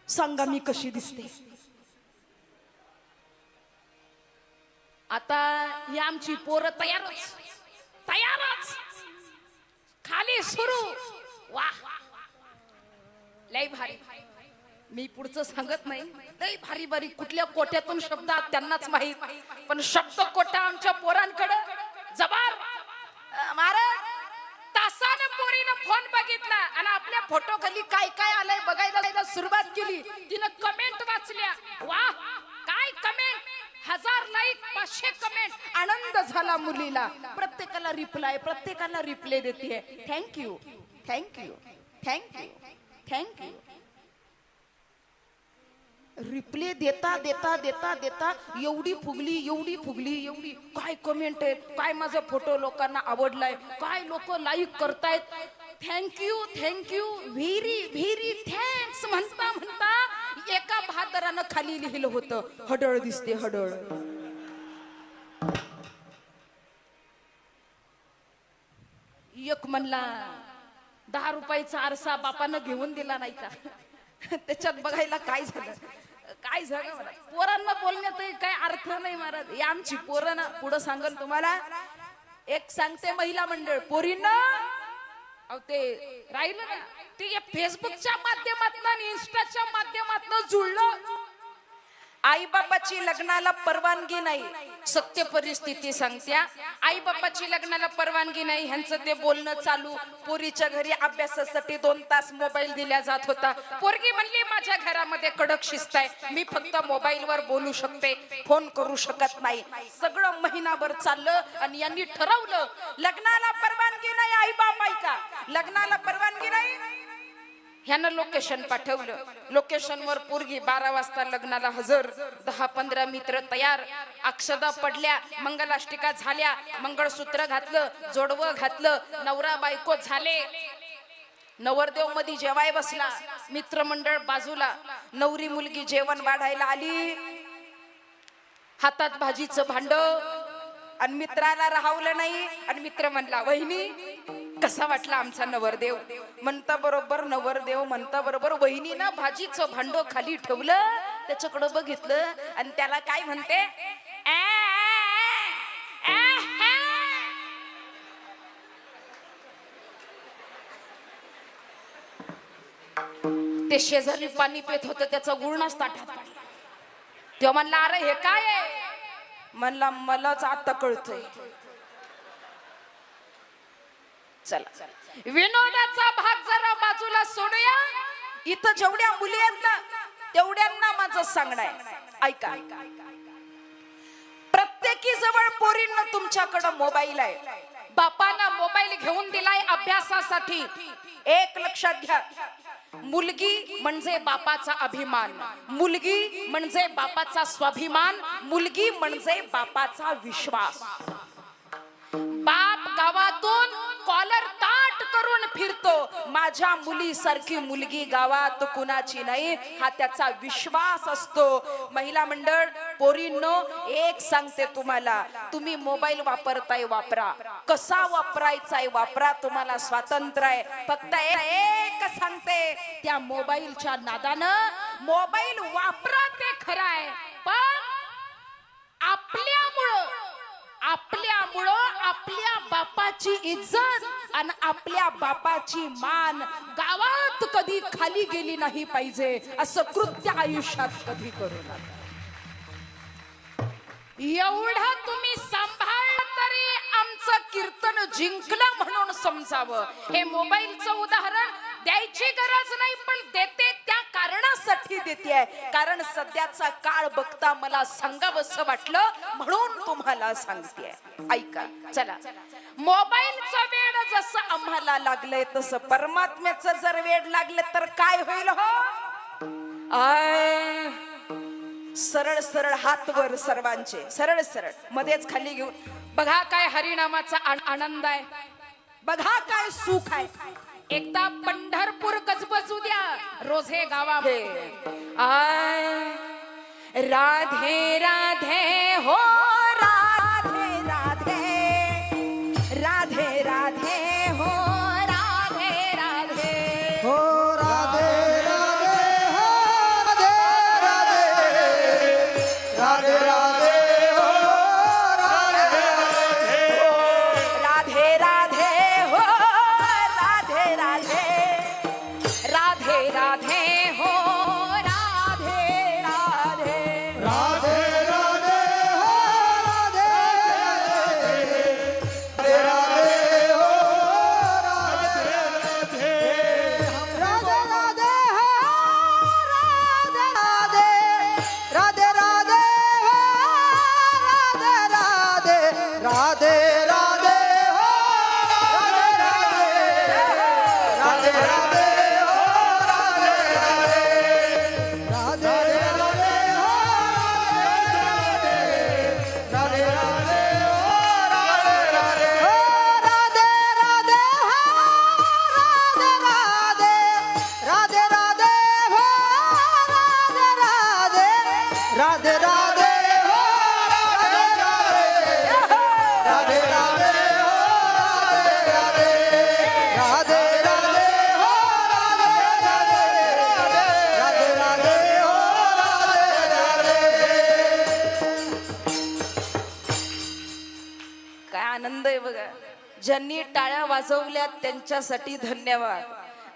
सांगा मी कशी दिसते. आता ही आमची पोरं तयारच खाली सुरू. वाह, लय भारी. मी पुढचं सांगत नाही. लई भारी भारी कुठल्या कोट्यातून शब्द आहेत त्यांनाच माहित, पण शब्द कोटा आमच्या पोरांकडे जबार. महाराज तासानं पोरीनं फोन बघितला आणि आपल्या फोटो खाली काय काय आलंय बघायला सुरुवात केली. तिनं कमेंट वाचल्या. वाह काय कमेंट, 1000 लाईक 500 कमेंट. आनंद झाला मुलीला. प्रत्येकाला रिप्लाय देते. Thank you thank you thank you thank you. Replay देता देता देता देता एवढी फुगली काय कमेंट आहे, काय माझा फोटो लोकांना आवडलाय, काय लोक लाईक करतायत. थँक्यू व्हेरी व्हेरी थँक्स म्हणता म्हणता एका बहादरानं खाली लिहिलं होतं, हडळ दिसते हडळ. एक म्हणला 10 रुपयाचा आरसा बापानं घेऊन दिला नाही का, त्याच्यात बघायला काय झालं. मला पोरांना बोलण्यात काय अर्थ नाही महाराज. ही आमची पोरं ना पुढं सांगल तुम्हाला. एक सांगते महिला मंडळ पोरींना, अहो ते राहिलं ना ते फेसबुकच्या माध्यमातून आणि इंस्टाच्या माध्यमातून जुळलं. आई बापाची लग्नाला परवानगी नाही, सत्य परिस्थिती सांगत्या. आई बापाची लग्नाला परवानगी नाही, ह्यांचं ते बोलणं चालू. पोरीच्या घरी अभ्यासासाठी 2 तास मोबाईल दिला जात होता. पोरगी म्हणली माझ्या घरामध्ये कडक शिस्त आहे, मी फक्त मोबाईलवर बोलू शकते, फोन करू शकत नाही. सगळं महिनाभर चाललं आणि यांनी ठरवलं लग्नाला परवानगी नाही. आई बाप ऐका, लग्नाला परवानगी नाही. ह्यानं लोकेशन पाठवलं. लोकेशनवर पोरगी 12 वाजता लग्नाला हजर. 10-15 मित्र तयार. अक्षदा पडल्या, मंगलाष्टिका झाल्या, मंगळसूत्र घातलं, जोडवं घातलं, नवरा बायको झाले. नवरदेव मध्ये जेवाय बसला, मित्रमंडळ बाजूला. नवरी मुलगी जेवण वाढायला आली, हातात भाजीचं भांड, आणि मित्राला राहवलं नाही. आणि मित्र म्हणला वहिनी कसा वाटला आमचा नवरदेव. म्हणता बरोबर नवरदेव म्हणता बरोबर वहिनीनं भाजीचं भांड खाली ठेवलं, त्याच्याकडे बघितलं आणि त्याला काय म्हणते, ते शेजारी पाणी पित होतं, त्याचा गुळणाच ताटात पडला. तेव्हा म्हणला अरे हे काय आहे. म्हणला मलाच आता कळतंय. चला विनोदाचा भाग जरा बाजूला सोडूया. इथं जेवढ्या मुली आहेत ना तेवढ्यांना माझं सांगणं आहे, ऐका. प्रत्येकी जवळ पोरींना तुमच्याकडे मोबाईल आहे. बापानं मोबाईल घेऊन दिलाय अभ्यासासाठी. एक लक्षात घ्या, मुलगी म्हणजे बापाचा अभिमान, मुलगी म्हणजे बापाचा स्वाभिमान, मुलगी म्हणजे बापाचा विश्वास. बाप गावातून कॉलर ताट करून फिरतो, माझ्या मुलीसारखी मुलगी गावात कुणाची नाही, हा त्याचा विश्वास असतो. महिला मंडळ पोरींनो एक सांगते तुम्हाला, तुम्ही मोबाईल वापरताय वापरा, कसा वापरायचाय वापरा, तुम्हाला स्वातंत्र्य आहे. फक्त एक सांगते, त्या मोबाईलच्या नादानं मोबाईल वापरा ते खरं आहे, पण आपल्यामुळं आपल्या बापाची इज्जत आणि आपल्या बापाची मान गावात कधी खाली गेली नाही पाहिजे, असं कृत्य आयुष्यात कधी करू नका. एवढं तुम्ही सांभाळलं तरी आमचं कीर्तन जिंकलं म्हणून समजावं. हे मोबाईलचं उदाहरण द्यायची गरज नाही, पण देते त्या कारणासाठी देते, कारण सध्याचा काळ बघता मला सांगावंसं वाटलं म्हणून तुम्हाला सांगते. ऐका चला, मोबाईलचं वेड जसं आम्हाला लागलंय तसं परमात्म्याचं जर वेड लागलं तर काय होईल हो. सरळ सरळ हात वर सर्वांचे, सरळ सरळ, मध्येच खाली घेऊन. बघा काय हरिनामाचा आनंद आहे, बघा काय सुख आहे. एकदा पंढरपूर गजबजू द्या रोजे गावामध्ये. राधे राधे हो राधे राधे, राधे राधे हो राधे राधे, हो राधे राधे हो राधे राधे, राधे राधे हो राधे राधे, राधे राधे हो राधे राधे, राधे राधे हो ज्यांनी टाळ्या वाजवल्या त्यांच्यासाठी धन्यवाद,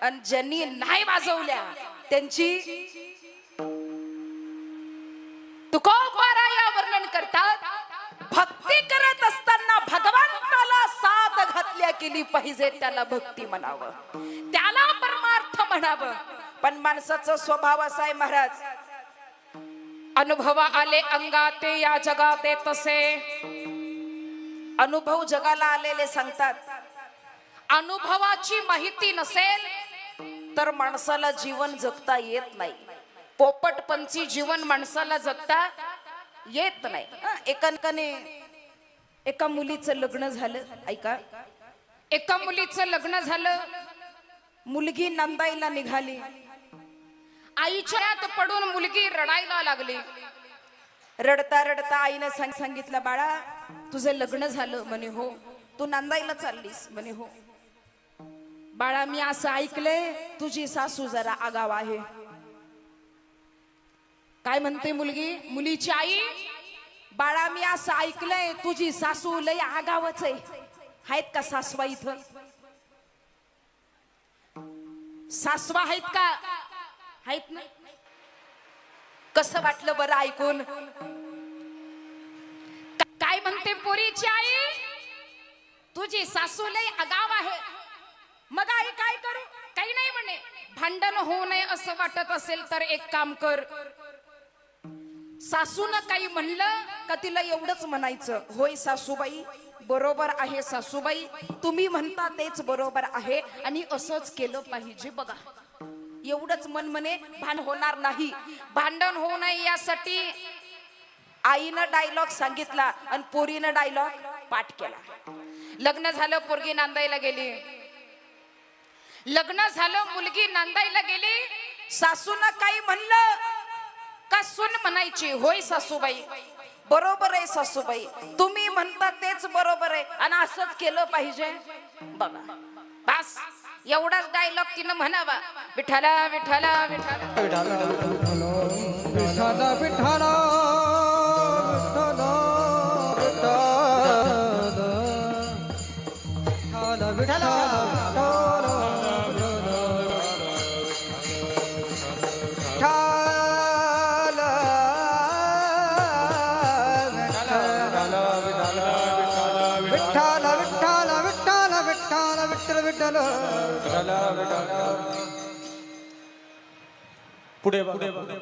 आणि ज्यांनी नाही वाजवल्या त्यांची तुकोबारा या वर्णन करतात. भक्ती करत असताना भगवंताला साथ घातल्या केली पाहिजे, त्याला भक्ती म्हणावं, त्याला परमार्थ म्हणावं. पण माणसाचा स्वभाव असा आहे महाराज, अनुभव आले अंगाते या जगाते तसे. अनुभव जगाला आलेले सांगतात. अनुभवाची माहिती नसेल तर माणसाला जीवन जगता येत नाही. पोपटपंची जीवन माणसाला जगता येत नाही. एका मुलीचं लग्न झालं. ऐका, एका मुलीचं लग्न झालं. मुलगी नंदाईला निघाली. आईच्या हात पडून मुलगी रडायला लागली. रडता रडता आईने सांगितलं, बाळा तुझं लग्न झालं. म्हणे हो. तू नंदाईला चाललीस. म्हणे हो. बाळा मी असं ऐकलंय तुझी सासू जरा आगाव आहे. काय म्हणते मुलगी? मुलीची आई, बाळा मी असं ऐकलंय तुझी सासू लय आगावच आहे. आहेत का सासवा इथं? सासवा आहेत का? आहेत ना? कसं वाटलं बरं ऐकून? काय म्हणते पोरीची आई? तुझी सासू लय आगाव आहे. मग आई काय करू? काही नाही म्हणे. भांडण होऊ नये असं वाटत असेल तर एक काम कर, सासून काही म्हणलं का तिला एवढंच म्हणायचं, होय सासूबाई बरोबर आहे. सासूबाई तुम्ही म्हणता तेच बरोबर आहे आणि असंच केलं पाहिजे बघा. एवढंच मन म्हणे, भांडण होणार नाही. भांडण होऊ नये यासाठी आईनं डायलॉग सांगितला आणि पोरीनं डायलॉग पाठ केला. लग्न झालं, पोरगी नांदायला गेली. लग्न झालं, मुलगी नांदायला गेली. सासूनं काही म्हणलं का सून म्हणायची, होय सासूबाई बरोबर आहे. सासूबाई तुम्ही म्हणता तेच बरोबर आहे आणि असंच केलं पाहिजे बघा. बस एवढाच डायलॉग तिनं म्हणावा. विठाला विठाला विठाला विठाला विठाला विठाला विठाला पुढे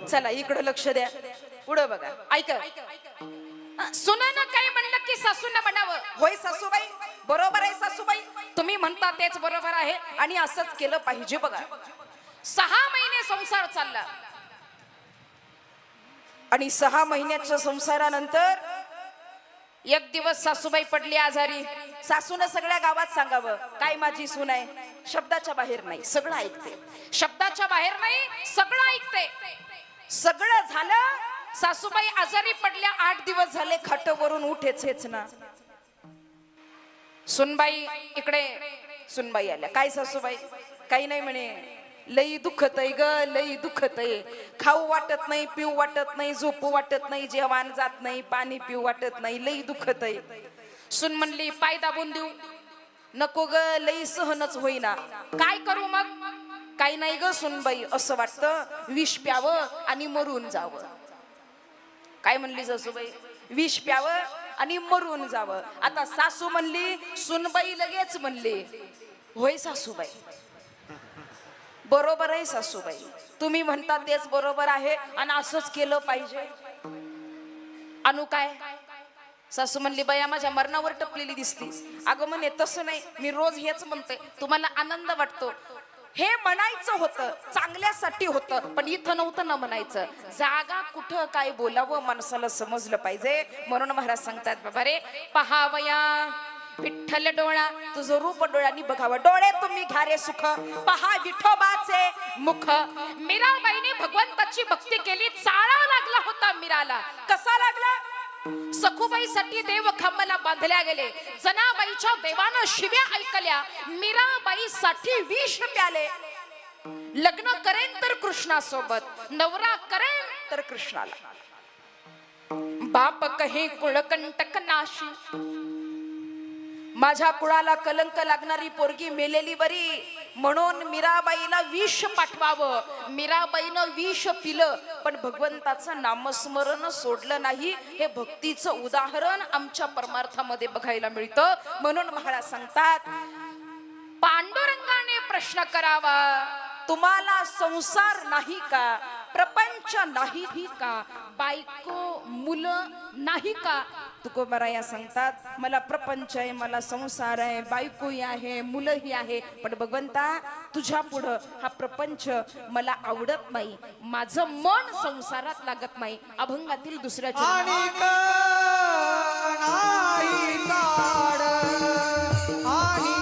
चला इकडे लक्ष द्या. पुढे बघा. ऐका, सुनानं काही म्हणलं की सासूनं म्हणावं, होय सासूबाई बरोबर आहे. सासूबाई तुम्ही म्हणता तेच बरोबर आहे आणि असंच केलं पाहिजे बघा. 6 महिने संसार चालला आणि 6 महिन्याच्या संसारानंतर एक दिवस सासूबाई पडली आजारी. सासूनं सगळ्या गावात सांगावं, काय माझी सून आहे. शब्दाच्या बाहेर नाही, सगळं ऐकते. शब्दाच्या बाहेर नाही, सगळं ऐकते. सगळं झालं, सासूबाई आजारी पडल्या. 8 दिवस झाले खाटावरून उठेच ना. सुनबाई इकडे, सुनबाई आल्या. काय सासूबाई? काही नाही म्हणे, लई दुखत आहे ग, लई दुखत आहे. खाऊ वाटत नाही, पिऊ वाटत नाही, झोपू वाटत नाही, जेवण जात नाही, पाणी पिऊ वाटत नाही, लई दुखत आहे. सुन म्हणली, पाय दाबून देऊ? नको ग, लई सहनच होईना. काय करू मग? काही नाही ग सुनबाई, असं वाटतं विष प्यावं आणि मरून जावं. काय म्हणली सासूबाई? विष प्यावं आणि मरून जावं. आता सासू म्हणली, सुनबाई लगेच म्हणली, होय सासूबाई बरोबर आहे. सासूबाई तुम्ही म्हणता तेच बरोबर आहे आणि असंच केलं पाहिजे. अनु काय? सासू म्हणली, बाया माझ्या मरणावर टपलेली दिसती. अगं म्हणे तसं नाही, मी रोज हेच म्हणते, तुम्हाला आनंद वाटतो. हे म्हणायचं होतं, चांगल्यासाठी होतं, पण इथं नव्हतं ना म्हणायचं. जागा कुठं काय बोलावं माणसाला समजलं पाहिजे. म्हणून महाराज सांगतात, बाबा रे पहावया विठ्ठल डोळा, तुझं रूप डोळ्यांनी बघावं. डोळे तुम्ही घ्या रे सुख, पहा विठोबाचे मुख. मीराबाईने भगवंताची भक्ती केली. चाळा लागला होता मीराला. कसा लागला? सखुबाईसाठी देव खांबाला बांधल्या गेले. जनाबाईच्या देवानं शिव्या ऐकल्या. मीराबाईसाठी विष प्याले. लग्न करेन तर कृष्णासोबत, नवरा करेन तर कृष्णाला. बाप कहे कुळकंटक नाशी, माझ्या कुळाला कलंक लागणारी पोरगी मेलेली बरी म्हणून मीराबाईला विष पाठवावं. मीराबाईनं विष पिलं पण भगवंताचं नामस्मरण सोडलं नाही. हे भक्तीचं उदाहरण आमच्या परमार्थामध्ये बघायला मिळतं. म्हणून महाराज सांगतात पांडुरंगाने प्रश्न करावा, तुम्हाला संसार नाही का, प्रपंच नाही का, बायको मुलं नाही का? तुकोबाराया सांगतात मला प्रपंच आहे, मला संसार आहे, बायकोही आहे, मुलंही आहे, पण भगवंता तुझ्या पुढं हा प्रपंच मला आवडत नाही. माझं मन संसारात लागत नाही. अभंगातील दुसऱ्या आणि नाही काढ आणि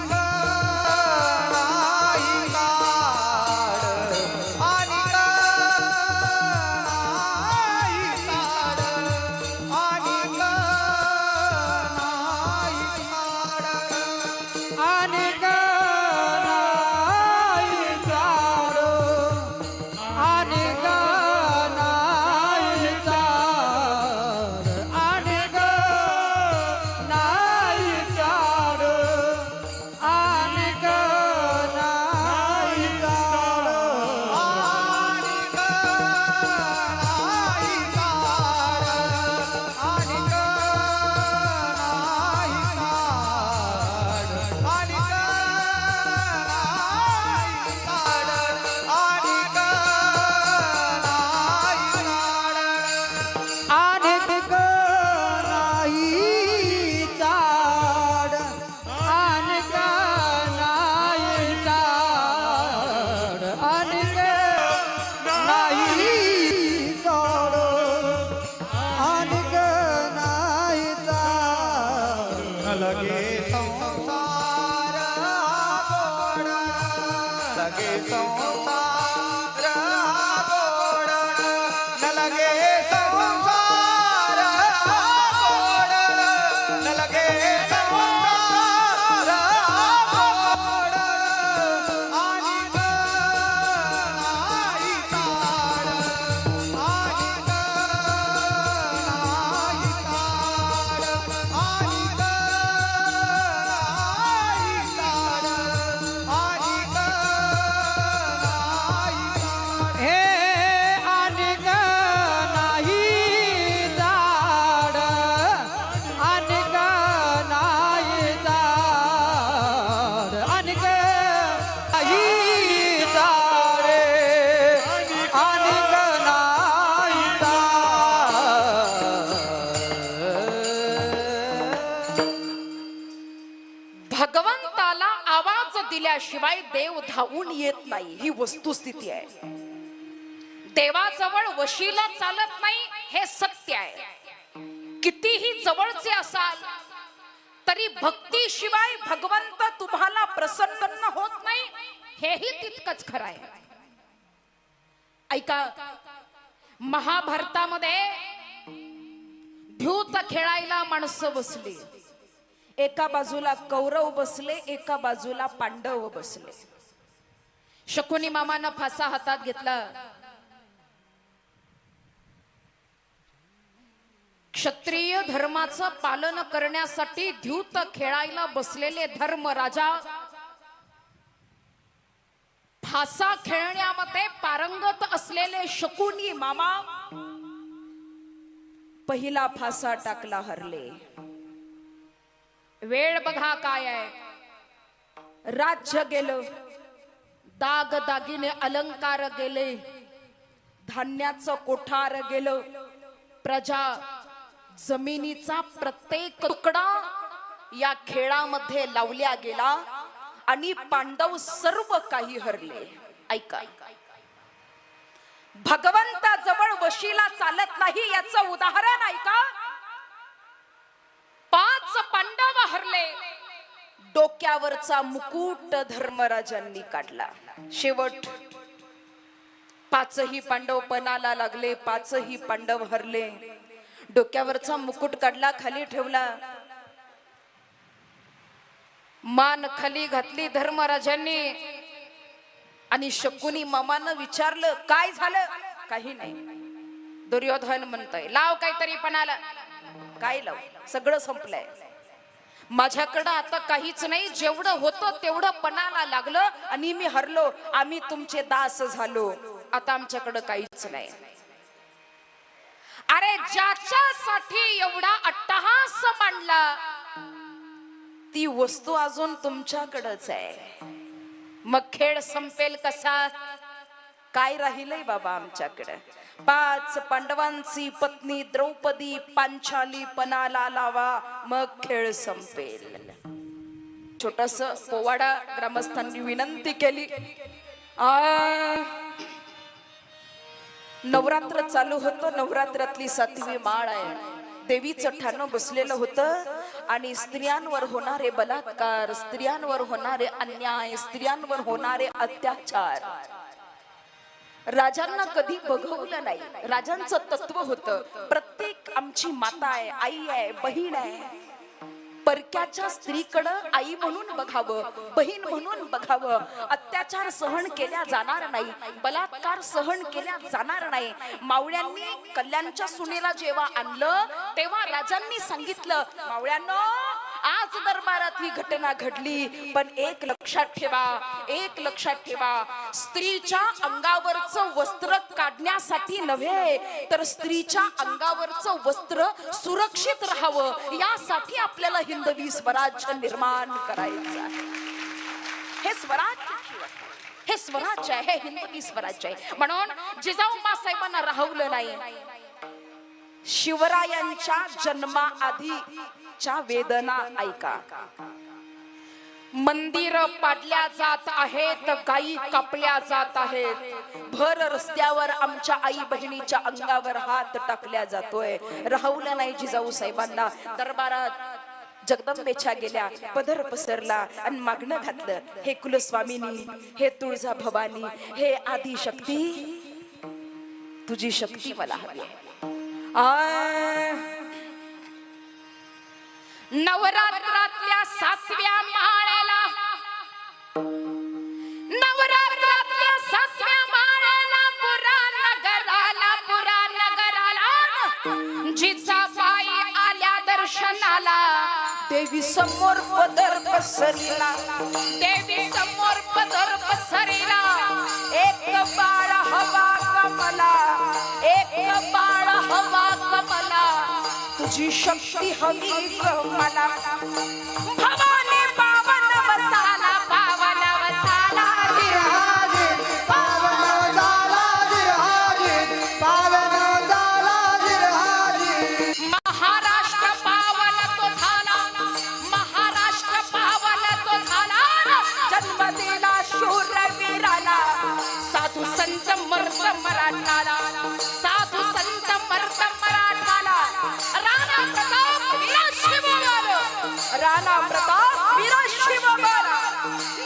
दिल्याशिवाय देव धावून येत नाही. ही वस्तुस्थिती आहे. देवाजवळ वशिला चालत नाही हे सत्य आहे. कितीही जवळचे असाल तरी भक्तीशिवाय भगवंत तुम्हाला प्रसन्न होत नाही हेही तितकंच खरं आहे. ऐका, महाभारतामध्ये द्यूत खेळायला माणसं बसली. एका बाजूला कौरव बसले, एका बाजूला पांडव बसले. शकुनी मामानं फासा हातात घेतला. क्षत्रिय धर्माचं पालन करण्यासाठी द्यूत खेळायला बसलेले धर्मराजा फासा खेळण्यामध्ये पारंगत असलेले शकुनी मामा पहिला फासा टाकला, हरले. वेळ बघा काय आहे. राज्य गेलं, दाग दागिने अलंकार गेले, धान्याचं कोठार गेलं, प्रजा जमिनीचा प्रत्येक तुकडा या खेळामध्ये लावल्या गेला आणि पांडव सर्व काही हरले. ऐका, भगवंताजवळ वशिला चालत नाही याचं उदाहरण ऐका. 5 पांडव हरले, डोक्यावरचा मुकुट धर्मराजांनी काढला. शेवट 5ही पांडव पणाला लागले, 5ही पांडव हरले. डोक्यावरचा मुकुट काढला, खाली ठेवला, मान खाली घातली धर्मराजांनी. आणि शकुनी मामानं विचारलं काय झालं? काही नाही. दुर्योधन म्हणतोय लाव काहीतरी पणाला. काय लाव? सगळं संपलंय. माझ्याकडं आता काहीच नाही, जेवढं होतं तेवढं पणाला लागलं आणि मी हरलो, आम्ही तुमचे दास झालो, आता आमच्याकडं काहीच नाही. अरे ज्याच्यासाठी एवढा अट्टहास मांडला ती वस्तू अजून तुमच्याकडच आहे, मग खेळ संपेल कसा? काय राहिलंय बाबा आमच्याकडे? 5 पांडवांची पत्नी द्रौपदी पांचाली पणाला लावा, मग खेळ संपेल. छोटस पोवाडा ग्रामस्थांनी विनंती केली. नवरात्र चालू होतं, नवरात्रातली 7वी माळ आहे. देवीचं ठाणं बसलेलं होतं आणि स्त्रियांवर होणारे बलात्कार, स्त्रियांवर होणारे अन्याय, स्त्रियांवर होणारे अत्याचार राजांना कधी बघवलं नाही. राजांचं तत्व होतं, प्रत्येक आमची माता आहे, आई आहे, बहीण आहे, परक्याच्या स्त्रीकडं आई म्हणून बघावं, बहीण म्हणून बघावं. अत्याचार सहन केल्या जाणार नाही, बलात्कार सहन केल्या जाणार नाही. मावळ्यांनी कल्याणच्या सुनेला जेव्हा आणलं तेव्हा राजांनी सांगितलं, मावळ्यांनो आज दरबारात ही घटना घडली, पण एक लक्षात ठेवा, एक लक्षात ठेवा, स्त्रीच्या अंगावरचं वस्त्र काढण्यासाठी नव्हे तर स्त्रीच्या अंगावरचं वस्त्र सुरक्षित राहावं यासाठी आपल्याला हिंदवी स्वराज्य निर्माण करायचं आहे. हे स्वराज्य, हे स्वराज्य आहे, हे हिंदवी स्वराज्य आहे. म्हणून जिजाऊ साहेबांना राहवलं नाही. शिवरायांच्या जन्माआधीच्या वेदना ऐका. मंदिर पाडल्या जात आहेत, गायी कापल्या जात आहेत, भर रस्त्यावर आमच्या आई बहिणीच्या अंगावर हात टाकल्या जातोय. राहवलं नाही जिजाऊ साहेबांना. दरबारात जगदंबेच्या गेल्या, पदर पसरला आणि मागणं घातलं, हे कुलस्वामिनी, हे तुळजा भवानी, हे आदिशक्ती, तुझी शक्ती मला हवी आहे. नवरात्रातल्या 7व्या माळेला, नवरात्रातल्या 7व्या माळेला पुरा नगराला जिजाबाई आल्या दर्शनाला. देवी समोर पदर पसरला, देवी समोर पदर पसरला. एक बाळ हवा कमला, एक बाळ हवा कमला, तुझी शक्ती हवी मला. भवानी पावन वसाला, पावन वसाला, विरहाजी पावन झाला विरहाजी, पावन झाला विरहाजी. महाराष्ट्र पावन तो झाला, महाराष्ट्र पावन तो झाला. जन्म दिला शूरवीराला, साधू संत मर्द मराठाला, साधू संत मर्द मराठाला. राणा प्रताप वीर शिवबाला, राणा प्रताप वीर शिवबाला.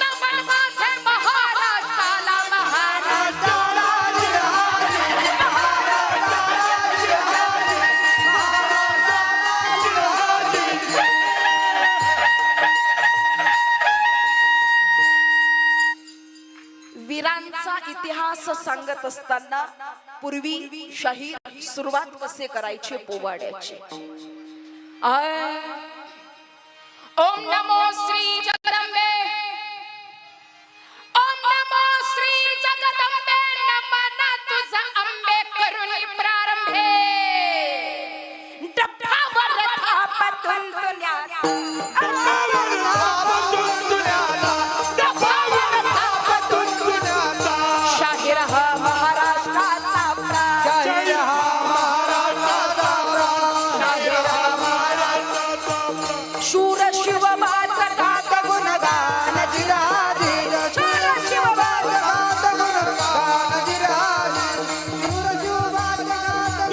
नमन माझे महाराष्ट्राला, महाराष्ट्राला विरहाजी, वीरांचा इतिहास सांगत असताना पूर्वी शाहीर सुरुवात कसे करायचे पोवाड्याची. ओम नमो श्री जगदंबे, ओम नमो श्री जगदंबे, नमन तुझा अंबे करुणी प्रारंभे. डब्बावर थापतून दुनिया, शाहीर हा महाराष्ट्राचा प्राण, शाहीर हा महाराष्ट्राचा प्राण. शूर शिवबाचा गात गुणगान जिरहाजी, शूर शिवबाचा गात गुणगान जिरहाजी, शूर शिवबाचा गात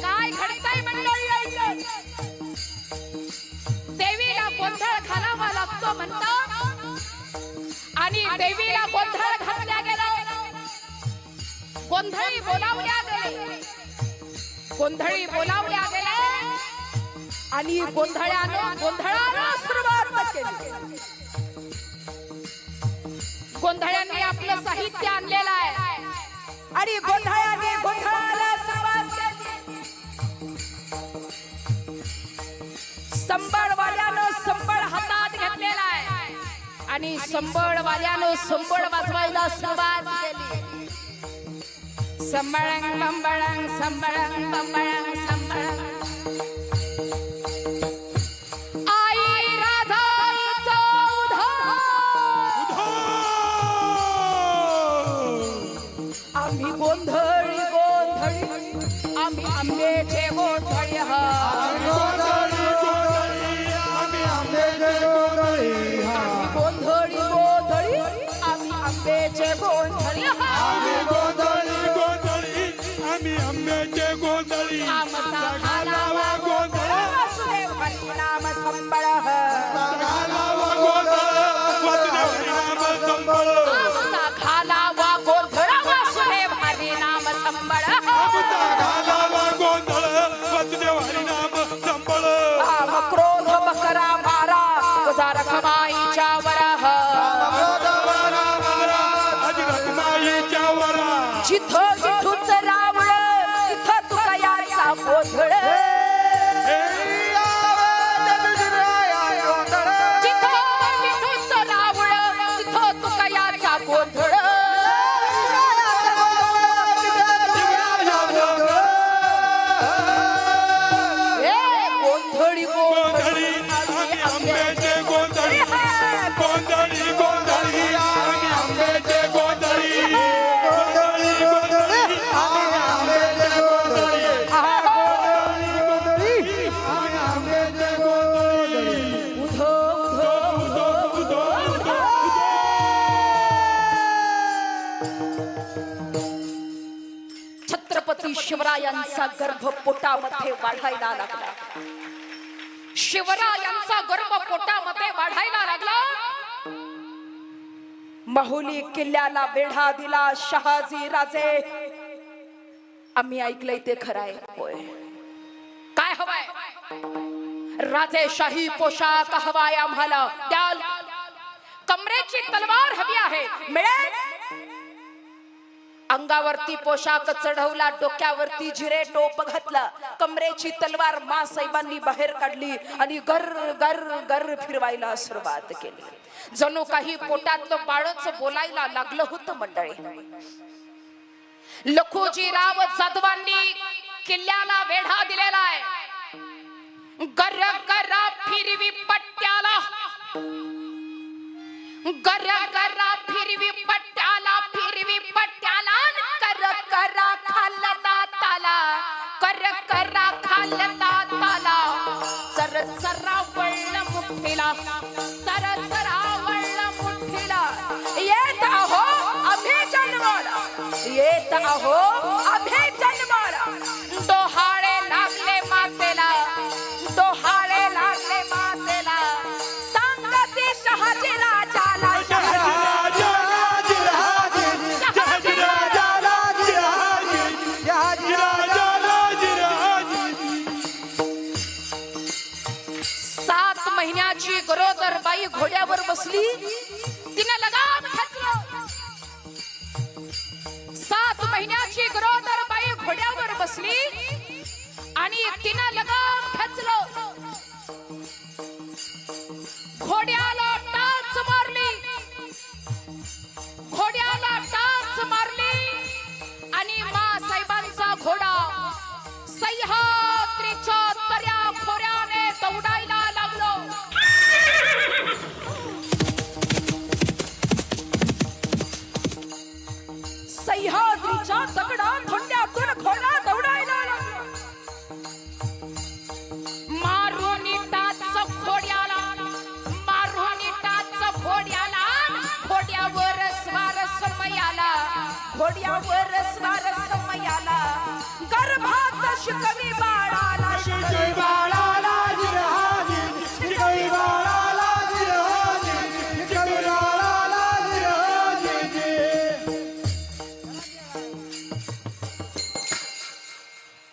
काय घडतंय मंडळी ऐकत. देवीला गोंधळ घालावा लागतो म्हणतात आणि देवीला गोंधळ घातल्या गेला. गोंधळी बोलावल्या गेले, गोंधळी बोलावल्या गेले आणि गोंधळाला सुरुवात केली. गोंधळ्यांनी आपलं साहित्य आणलेलं आहे आणि गोंधळाला सुरुवात केली. आणि संबळवाल्यानं संबळ वाजवायला सुरुवात केली. संबळंग बंबळंग संबळंग बंबळंग संबळंग. आई राधाईचा उधार. आम्ही गोंधळी गोंधळी आम्ही आंब्याचे गोंधळी हा. गोंधळी गोंधळी आम्ही आंब्याचे गोंधळी हा. आमचा घालावा गोंधळ वासुदेव हरी नाम संबळ. आमचा घालावा गोंधळ वासुदेव हरी नाम संबळ. आम क्रोध बकरा मारा तुझा रखमाईच्या वराह. जिथं विठूच रावळ तिथं तुकयाचा गोंधळ. जिथं विठूच रावळ तिथं तुकयाचा गोंधळ. गोंधळी गोंधळी आम्ही आंब्याचे गोंधळी. छत्रपती शिवरायांचा गर्भ पोटामध्ये वाढायला लागला. शिवरायांचा गर्भ पोटामध्ये वाढायला लागला. माहुली किल्ल्याला वेढा दिला शहाजी राजे. आम्ही ऐकलंय ते खरंय. होय, काय हवंय? राजेशाही पोशाख हवाय आम्हाला. द्याल. कमरेची तलवार हवी आहे. मिळेल. अंगावरती पोशाख चढवला, डोक्यावरती जिरे टोप घातला, कमरेची तलवार मासाहेबांनी बाहेर काढली आणि गर गर गर फिरवायला सुरुवात केली. जणू काही पोटातलं बाळच बोलायला लागलं होतं मंडळी. लखुजीराव जाधवांनी किल्ल्याला वेढा दिलेला आहे. गर गरा फिरवी पट्ट्याला. गर गरा फिरवी पट्ट्याला. फिरवी पट्ट्याला. कर करा खालता ताला. कर करा खालता ताला. चर चरा वळला मुठीला. चर चरा वळला मुठीला. येत आहो आम्ही जन्माला. येत आहो आम्ही जन्माला. डोहाळे लागले मातेला. डोहाळे लागले मातेला. सांगते शहाजी राजाला. महिन्याची गरोदर बाई घोड्यावर बसली. तिने लगाम खेचलं. 7 महिन्याची गरोदर बाई घोड्यावर बसली आणि तिने लगाम खेचलं. घोड्याला टाच मारली. घोड्याला टाच मारली आणि मासाहेबांचा घोडा सह्याद्रीच्या तऱ्या खोऱ्याने दौडायला लागलो. सह्याद्रीच्या दगडा धोंड्यातून घोडा दौडायला लागला. मारुनी टाच घोड्याला. मारुनी टाच घोड्याला. घोड्यावर स्वार समयाला. घोड्यावर स्वार समयाला. गर्भात शिकवी बाळाला. शिकवी बाळाला. शिकवी बाळाला. शिकवी बाळाला.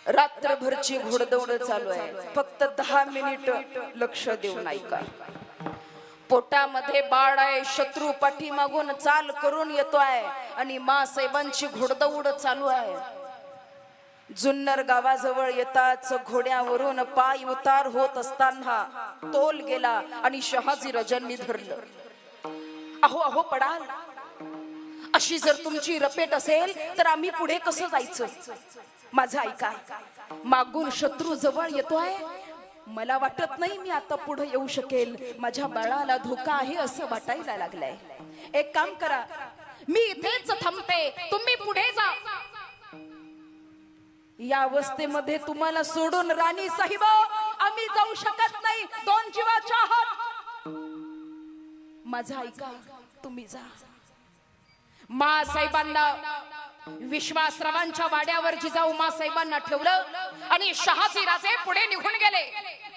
रात्रभरची घोडदौड चालू आहे. फक्त 10 मिनिट लक्ष देऊन ऐका. पोटामध्ये बाळ आहे. शत्रू पाठीमागून चाल करून येतोय आणि मासाहेबांची घोडदौड चालू आहे. जुन्नर गावाजवळ येताच घोड्यावरून पाय उतार होत असताना तोल गेला आणि शहाजी राजांनी धरलं. अहो अहो पडाल. अशी जर तुमची रपेट असेल तर आम्ही पुढे कसं जायचं? माझं ऐका. मागून शत्रू जवळ येतोय. मला वाटत नाही मी आता पुढे येऊ शकेल. माझ्या बाळाला धोका आहे असं वाटायला लागलंय. एक काम करा, मी इथेच थांबते, तुम्ही पुढे जा. या अवस्थेमध्ये तुम्हाला सोडून राणी साहेब आम्ही जाऊ शकत नाही. दोन जीवाच्या आहात. माझं ऐका, तुम्ही जा. मा साहेबांना विश्वासरावांच्या वाड्यावर जिजाऊ मा साहेबांना ठेवलं आणि शहाजी राजे पुढे निघून गेले.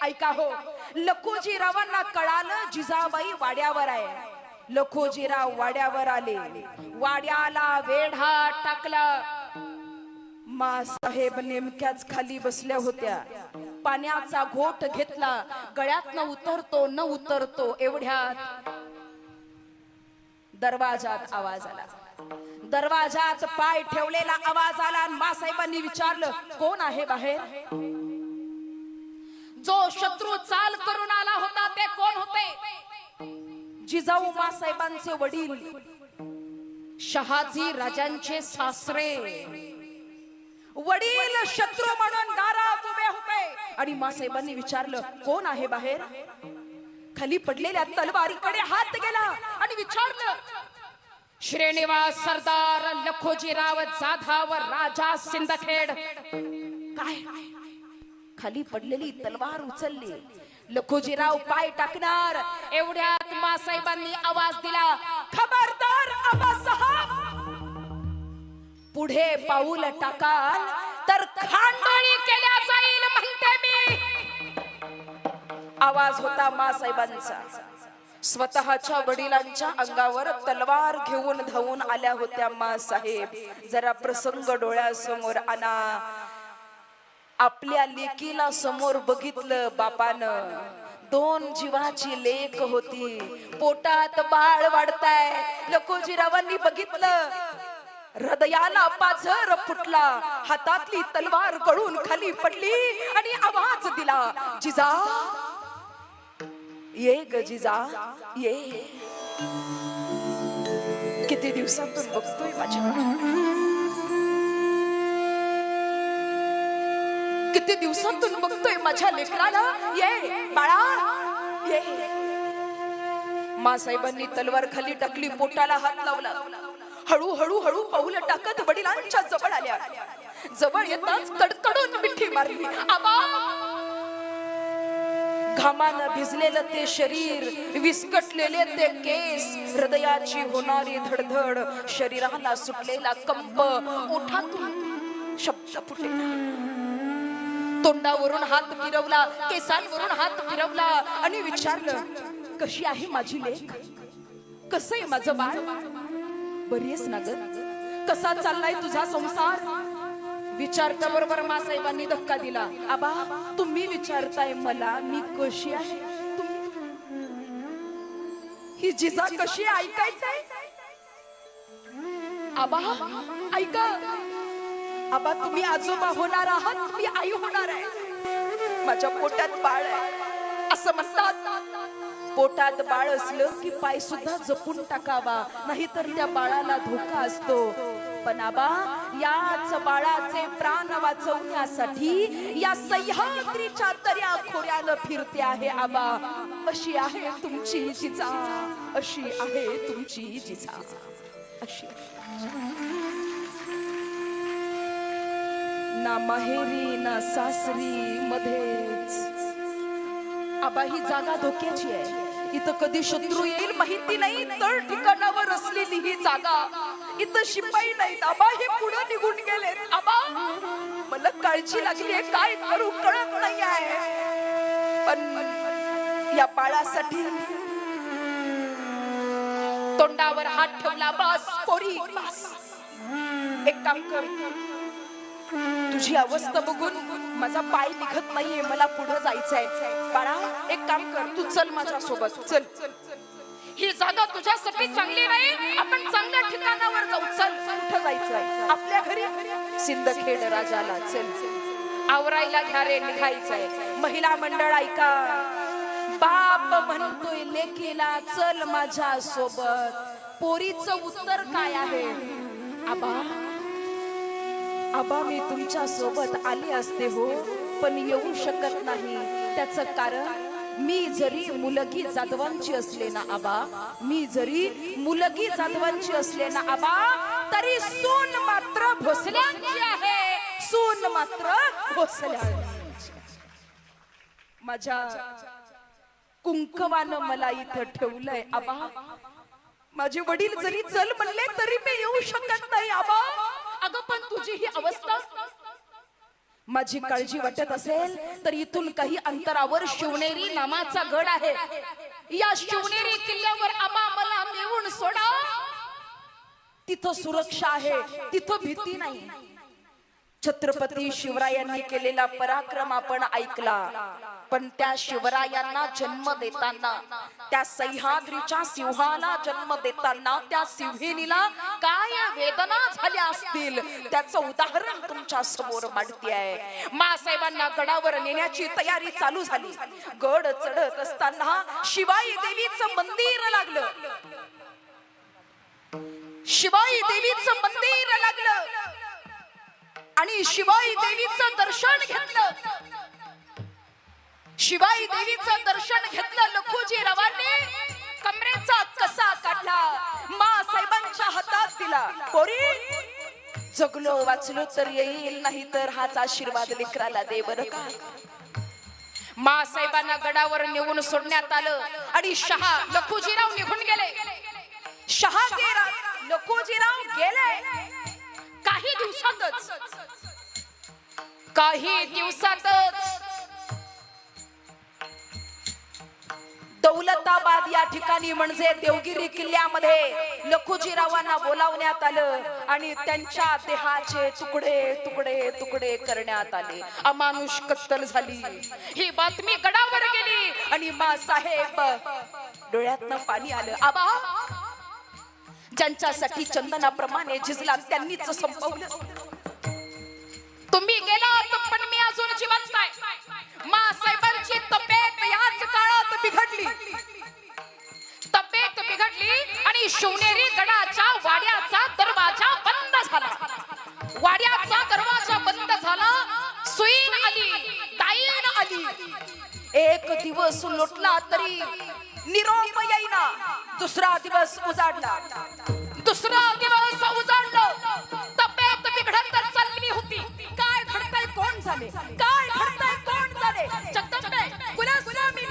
ऐका हो, लखोजीरावांना कळालं जिजाबाई वाड्यावर आहे. लखोजीराव वाड्यावर आले. वाड्याला वेढा टाकला. मा साहेब नेमक्याच खाली बसल्या होत्या. पाण्याचा घोट घेतला. गळ्यात न उतरतो एवढ्यात दरवाजात आवाज आला. दरवाजात पाय ठेवलेला आवाज आला. मासाहेबांनी विचारलं, कोण आहे बाहेर? जो शत्रू चाल करून आला होता ते कोण होते? जिजाऊ मासाहेबांचे वडील, शहाजी राजांचे सासरे. वडील शत्रू म्हणून दारात उभे होते आणि मासाहेबांनी विचारलं, कोण आहे बाहेर? खाली पडलेल्या तलवारीकडे हात गेला आणि विचारलं, श्रीनिवास सरदार लखोजीराव जाधव राजा सिंदखेड. काय? खाली पडलेली तलवार उचलली. लखोजीराव पाय टाकणार एवढ्यात मासाहेबांनी आवाज दिला, खबरदार आबासाहेब, पुढे पाऊल टाकाल तर खांडोळी केल्या जाईल म्हणते मी. आवाज होता मासाहेबांचा. स्वतःच्या वडिलांच्या अंगावर तलवार घेऊन धावून आल्या होत्या मासाहेब. जरा प्रसंग डोळ्यासमोर आणा. आपल्या लेकीला समोर बघितलं बापानं. दोन जीवाची लेक होती. पोटात बाळ वाढताय. लखोजीरावांनी बघितलं. हृदयाला पाझर फुटला. हातातली तलवार गळून खाली पडली आणि आवाज दिला, जिजा ये ग जिजा ये. किती दिवसातून बघतोय माझ्या, किती दिवसातून बघतोय माझ्या लेकराला. ये बाळा ये. मासाहेबांनी तलवार खाली टाकली. पोटाला हात लावला. हळू पाऊल टाकत वडिलांच्या जवळ आल्या. जवळ येताच कडकडून मिठी मारली. आबा. घामानं भिजलेलं ते शरीर, विस्कटलेले ते केस, हृदयाची होणारी धडधड, शरीराला सुटलेला कंप, ओठातून शब्द फुटलेला. तोंडावरून हात फिरवला, केसांवरून हात फिरवला आणि विचारलं, कशी आहे माझी लेक? कसं आहे माझं बाळ? बरी आहेस ना ग? कसा चाललाय तुझा संसार? विचारता बरोबर मासाहेबांनी धक्का दिला. आबा, तुम्ही विचारताय मला मी कशी आहे? ही जिजा कशी ऐकायचंय? आबा ऐका. आबा, तुम्ही आजोबा होणार आहात, तुम्ही आई होणार आहे. माझ्या पोटात बाळ आहे असं म्हणतात. पोटात बाळ असलं की पाय सुद्धा जपून टाकावा, नाहीतर त्या बाळाला धोका असतो. पण आबा, याच बाळाचे प्राण वाचवण्यासाठी या सह्याद्रीच्या दर्या खोऱ्यानं फिरते आहे आबा. अशी आहे तुमची जिजा, अशी आहे तुमची जिजा, अशी. ना माहेरी ना सासरी मध्येच. आबा, ही जागा धोक्याची आहे. इथं कधी शत्रू येईल माहिती नाही. तळ ठिकाणावर असलेली ही जागा. इथं शिपाई नाहीत आबा, हे पुढे निघून गेलेत. आबा, मला काळजी लागली आहे, काय करू कळत नाही आहे. पण या बाळासाठी तोंडावर हात ठेवला. बस पोरी बस. एक काम कर, तुझी अवस्था बघून माझा पाय निघत नाहीये, मला पुढे जायचंय. बाळा, एक काम कर, तू चल माझ्या सोबत. चल, ही जागा तुझ्यासाठी चांगली नाही, आपण चांगल्या ठिकाणावर जाऊ. चल. कुठं जायचंय? आपल्या घरी, सिंदखेड राजाला. चल, आवरायला घ्या रे, निघायचंय. महिला मंडळ ऐका. बाप म्हणतोय लेकीला चल माझ्या सोबत. पोरीचं उत्तर काय आहे? आबा आबा मी तुमच्या सोबत आले असते हो, पण येऊ शकत नाही. त्याचं कारण मी जरी मुलगी जाधवांची असले ना आबा, मी जरी मुलगी जाधवांची असले ना आबा, तरी सून मात्र भोसल्यांची आहे. सून मात्र भोसल्यांची. माझ्या कुंकवानं मला इथं ठेवलंय आबा. माझे वडील जरी चल म्हणले तरी मी येऊ शकत नाही आबा. अगं पण तुझी ही अवस्था, माझी काळजी वाटत असेल तर इथून काही अंतरावर शिवनेरी नामाचा गड आहे. या शिवनेरी किल्ल्यावर आबा मला नेऊन सोडा. तिथं सुरक्षा आहे, तिथं भीती नाही. छत्रपती शिवरायांनी केलेला पराक्रम आपण ऐकला, पण त्या शिवरायांना जन्म देताना, त्या सह्याद्रीच्या सिंहाला जन्म देताना त्या सिंहिणीला काय वेदना झाल्या असतील त्याचं उदाहरण तुमच्या समोर मांडते आहे. मासाहेबांना गडावर नेण्याची तयारी चालू झाली. गड चढत असताना शिवाई देवीचं मंदिर लागलं. शिवाई देवीचं मंदिर लागलं आणि शिवाई देवीचं दर्शन घेतलं. शिवाई देवीचं दर्शन घेतलं. लखुजीरावांनी कमरेचा कसा काढला, मासाहेबांच्या हातात दिला. पोरी जगलो वाचलो तर येईल, नाही तर हाच आशीर्वाद लेकराला दे बरं का. मासाहेबांना गडावर नेऊन सोडण्यात आलं आणि शहा लखुजीराव निघून गेले. शहाजीराव लखुजीराव गेले. काही दिवसातच दौलताबाद या ठिकाणी म्हणजे देवगिरी किल्ल्यामध्ये लखुजीरावांना बोलावण्यात आलं आणि त्यांच्या देहाचे तुकडे तुकडे तुकडे करण्यात आले. अमानुष कत्तल झाली. ही बातमी गडावर गेली आणि मासाहेब डोळ्यातनं पाणी आलं. आबा ज्यांच्यासाठी चंदनाप्रमाणे झिजला त्यांनीच संपवलं. तुम्ही गेलात पण मी अजून जिवंत आहे. मासाहेबांची तब्येत याच काळात बिघडली. तब्येत बिघडली आणि शिवनेरी गडाच्या वाड्याचा दरवाजा बंद झाला. वाड्याचा दरवाजा बंद झाला. सुईण आली, ताईण आली. एक दिवस लोटला तरी निरोप येईना. दुसरा दिवस उजाडला. दुसरा दिवस उजाडला. तब्येत बिघडत चालली होती. काय घडतंय कोण झाले, काय घडतंय कोण झाले. जगदंबे गुलामी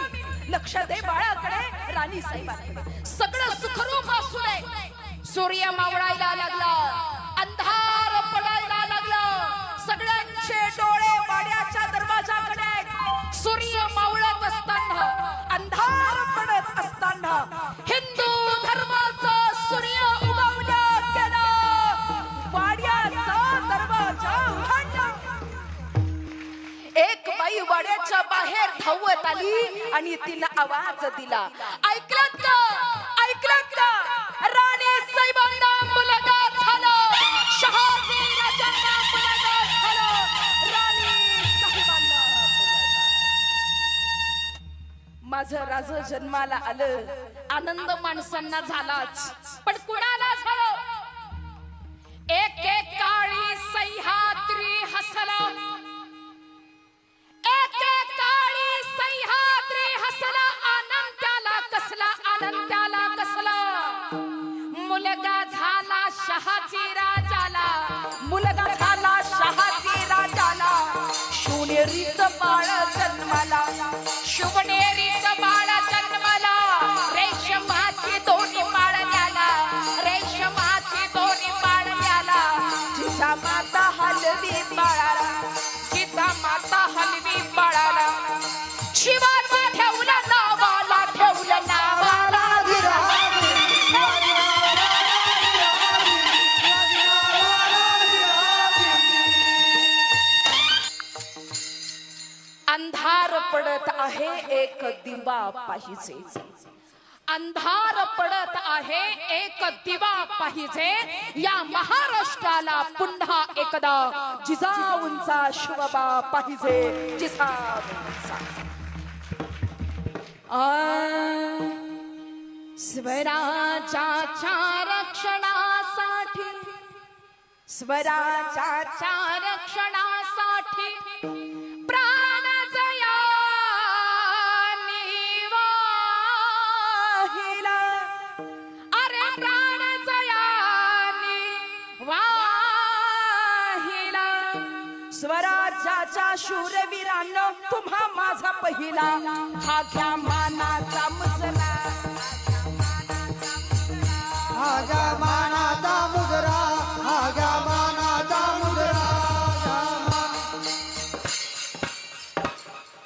लक्ष दे बाळाकडे, राणी साहेबांकडे. सगळं सुखरूप असू दे. सूर्य मावळायला लागला, अंधार पडायला लागला. सगळ्यांचे डोळे वाड्याच्या दरवाजाकडे. सूर्य मावळत असताना, अंधार पडत असताना हिंदू धर्माचा सूर्य उगवला गेला. वाड्याचा दरवाजा उघडला. एक बाई वाड्याच्या बाहेर धावत आली आणि तिनं आवाज दिला. ऐकलत का, ऐकलत का, राणी साहेबांना मुलगा झाला. शहाजी राजांना मुलगा झाला. राणी साहेबांना मुलगा. माझं राज जन्माला आलं. आनंद माणसांना झालाच, पण कुणाला झालं. एक एक काळी सह्याद्री हसला. एक एक काळी सह्याद्री हसला. आनंद त्याला कसला, आनंद त्याला कसला. मुलगा झाला शहाजी राजाला. मुलगा झाला शहाजी राजाला. शिवनेरीच बाळ जन्माला. शिवनेरीच बाळ जन्माला. रेशमाची दोन्ही पाळण्याला. रेशमाची दोन्ही पाळण्याला. जिजा माता हलवी बाळाला. जिजा माता हलवी बाळाला. शिवाजी ठेवलं नावाला. ठेवलं नावाला. अंधार पडत आहे एक दिवा पाहिजे. अंधार पडत आहे एक दिवा पाहिजे. या महाराष्ट्राला पुन्हा एकदा जिजाऊंचा शिवबा पाहिजे. जिजाऊंचा. स्वराज्याच्या रक्षणासाठी स्वराज्याच्या रक्षणासाठी प्राण जयानी वाहिला. अरे प्राण जयानी वाहिला. स्वराज्याच्या शूरवीरांनो तुम्हा माझा पहिला हा घ्या मानाचा मुजरा. आजा मानाचा मुजरा, आजा मानाचा मुजरा.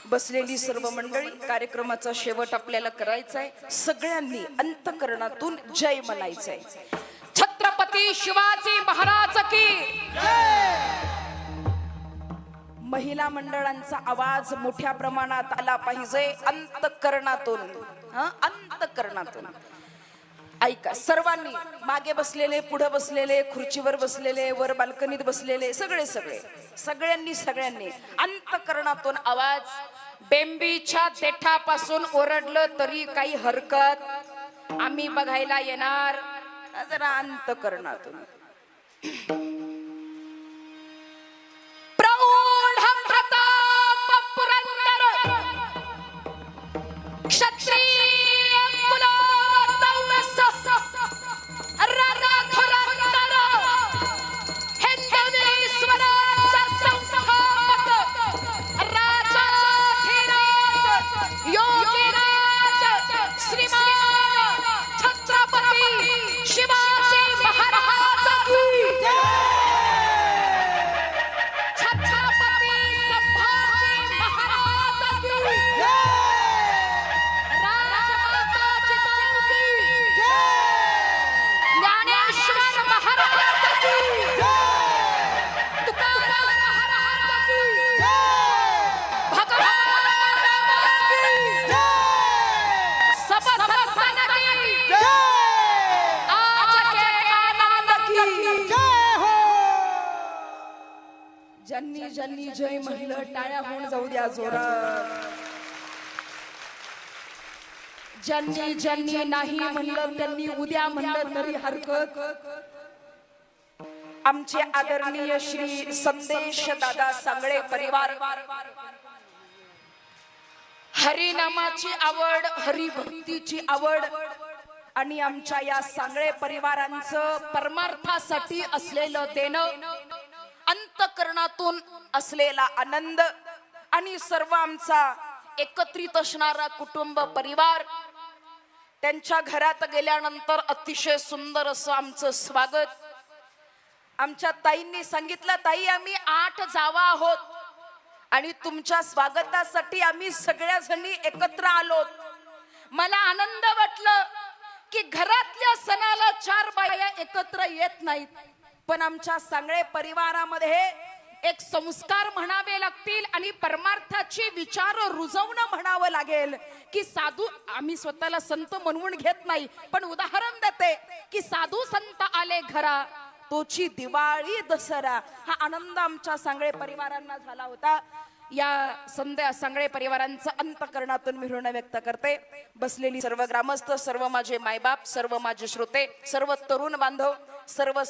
बसलेली सर्व मंडळी, कार्यक्रमाचा शेवट आपल्याला करायचा आहे. सगळ्यांनी अंतःकरणातून जय म्हणायचंय. छत्रपती शिवाजी महाराज की. महिला मंडळांचा आवाज मोठ्या प्रमाणात आला पाहिजे अंतःकरणातून. अंतःकरणातून ऐका सर्वांनी, मागे बसलेले, पुढे बसलेले, खुर्चीवर बसलेले, वर बाल्कनीत बसलेले, सगळ्यांनी अंतःकरणातून आवाज. बेंबीच्या देठापासून ओरडलं तरी काही हरकत, आम्ही बघायला येणार. जरा अंतःकरणातून. प्रौढ प्रताप पुरंदर क्षत्रिय ज्यांनी जय म्हणलं टाळ्या होऊन जाऊ द्या जोरात. ज्यांनी नाही म्हणलं त्यांनी उद्या म्हणलं तरी हरकत. आमचे आदरणीय श्री संदेश दादा सांगळे परिवार, हरिनामाची आवड, हरिभक्तीची आवड आणि आमच्या या सांगळे परिवारांचं परमार्थासाठी असलेलं देणं, अंतःकरणातून असलेला आनंद आणि सर्व आमचा एकत्रित असणारा कुटुंब परिवार, त्यांच्या घरात गेल्यानंतर अतिशय सुंदर असं आमचं स्वागत. आमच्या ताईंनी सांगितलं, ताई आम्ही 8 जावा आहोत आणि तुमच्या स्वागतासाठी आम्ही सगळ्या जणी एकत्र आलोत. मला आनंद वाटलं की घरातल्या सणाला 4 बाया एकत्र येत नाहीत, पण आमच्या सांगळे परिवारामध्ये एक संस्कार म्हणावे लागतील आणि परमार्थाचे विचार रुजवणं म्हणावं लागेल की साधू, आम्ही स्वतःला संत म्हणून घेत नाही, पण उदाहरण देते की साधू संत आले घरा तोची दिवाळी दसरा. हा आनंद आमच्या सांगळे परिवारांना झाला होता. या सांगळे परिवारांचं अंतःकरणातून मी ऋण व्यक्त करते. बसलेली सर्व ग्रामस्थ, सर्व माझे मायबाप, सर्व माझे श्रोते, सर्व तरुण बांधव, सर्व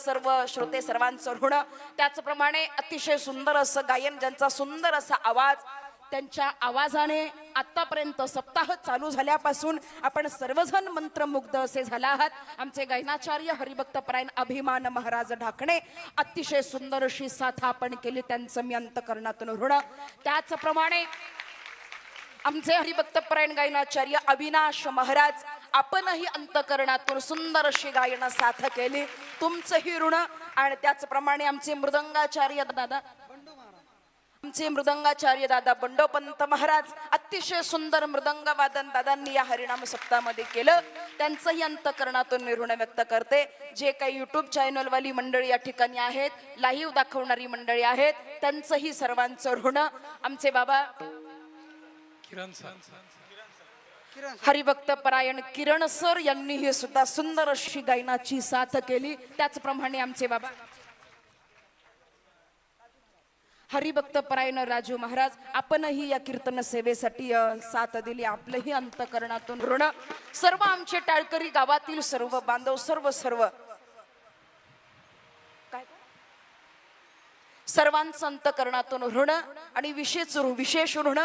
श्रोते सर्वांचं ऋण. त्याचप्रमाणे अतिशय सुंदर असं गायन, ज्यांचा सुंदर असा आवाज, त्यांच्या आवाजाने आतापर्यंत सप्ताह चालू झाल्यापासून आपण सर्वजण मंत्रमुग्ध असे झाला आहात. आमचे गायनाचार्य हरिभक्त परायण अभिमान महाराज ढाकणे, अतिशय सुंदर अशी साथ आपण केली, त्यांचं मी अंतःकरणातून ऋण. त्याचप्रमाणे आमचे हरिभक्त परायण गायनाचार्य अविनाश महाराज, आपणही अंतःकरणातून सुंदर अशी गायन साथ केली, तुमचंही ऋण. आणि त्याचप्रमाणे आमचे मृदंगाचार्य दादा बंडोपंत महाराज, अतिशय सुंदर मृदंग वादन दादांनी या हरिनाम सप्ताहामध्ये केलं, त्यांचंही अंतःकरणातून मी ऋण व्यक्त करते. जे काही युट्यूब चॅनल वाली मंडळी या ठिकाणी आहेत, लाईव्ह दाखवणारी मंडळी आहेत, त्यांचंही सर्वांचं ऋण. आमचे बाबा हरिभक्त परायण किरण सर यांनी हे सुद्धा सुंदर अशी गायनाची साथ केली. त्याचप्रमाणे आमचे बाबा हरिभक्त परायण राजू महाराज, आपणही या कीर्तन सेवेसाठी साथ दिली. आपलंही अंतकरणातून ऋण. सर्व आमचे टाळकरी गावातील सर्व बांधव, सर्व काय सर्वांचं अंतकरणातून ऋण आणि विशेष ऋण.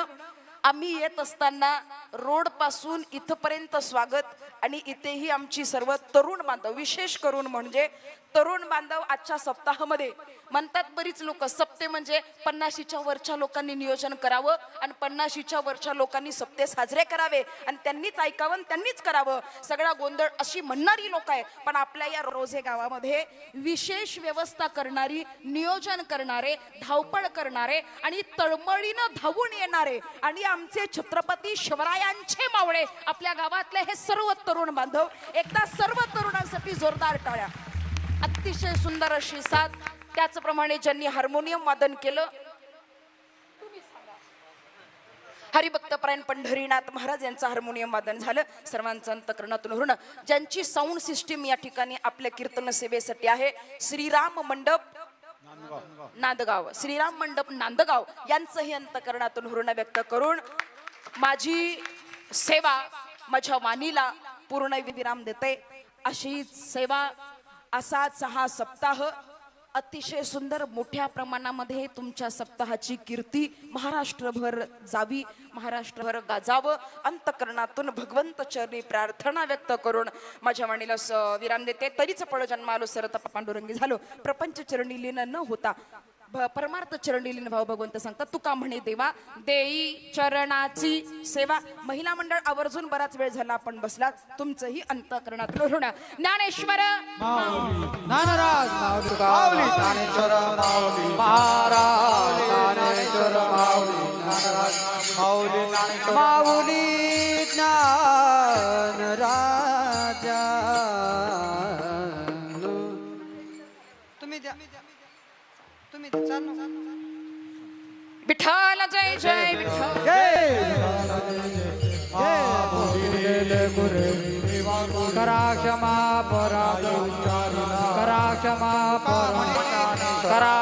आम्ही येत असताना रोड पासून इथपर्यंत स्वागत आणि इथेही आमची सर्व तरुण बांधव, विशेष करून म्हणजे तरुण बांधव आजच्या सप्ताहामध्ये म्हणतात बरीच लोक, सप्ते म्हणजे 50च्या वरच्या लोकांनी नियोजन करावं आणि 50च्या वरच्या लोकांनी सप्ते साजरे करावे आणि त्यांनीच ऐकावं आणि त्यांनीच करावं, सगळा गोंधळ अशी म्हणणारी लोक आहे. पण आपल्या या रोजे गावामध्ये विशेष व्यवस्था करणारी, नियोजन करणारे, धावपळ करणारे आणि तळमळीनं धावून येणारे आणि आमचे छत्रपती शिवरायांचे मावळे आपल्या गावातले हे सर्व तरुण बांधव, एकदा सर्व तरुणांसाठी जोरदार टाळ्या. अतिशय सुंदर अशी साथ. त्याचप्रमाणे ज्यांनी हार्मोनियम वादन केलं, हरिभक्त परायण पंढरीनाथ महाराज यांचं हार्मोनियम वादन झालं. सर्वांचं अंतकरणातून ऋण. ज्यांची साऊंड सिस्टीम या ठिकाणी आपल्या कीर्तन सेवेसाठी आहे, श्रीराम मंडप नांदगाव, श्रीराम मंडप नांदगाव यांचंही अंतकरणातून ऋण व्यक्त करून माझी सेवा माझ्या वाणीला पूर्ण विराम देते. अशी सेवा, असाच हा सप्ताह अतिशय सुंदर मोठ्या प्रमाणामध्ये तुमच्या सप्ताहाची कीर्ती महाराष्ट्रभर जावी, महाराष्ट्रभर गाजावं. अंतकरणातून भगवंत चरणी प्रार्थना व्यक्त करून माझ्या वाणीला विराम देते. तरीच पळ जन्मालो सरत पांडुरंगी झालो, प्रपंच चरणी लीन न होता परमार्थ चरणी लीन भाव भगवंत सांगतात. तुका म्हणे देवा देई चरणाची सेवा. महिला मंडळ आवर्जून बराच वेळ झाला आपण बसला, तुमचंही अंतकरणात ऋण. ज्ञानेश्वर ज्ञानराज माऊली तुकाराम, ज्ञानेश्वर माऊली महाराज, ज्ञानेश्वर माऊली ज्ञानराज माऊली, ज्ञानेश्वर माऊली ज्ञानराजा. तुम्ही द्या, तुम्ही द्या, चालू. विठ्ठल जय जय विठ्ठल. करा क्षमा पराध, करा क्षमा पराध, करा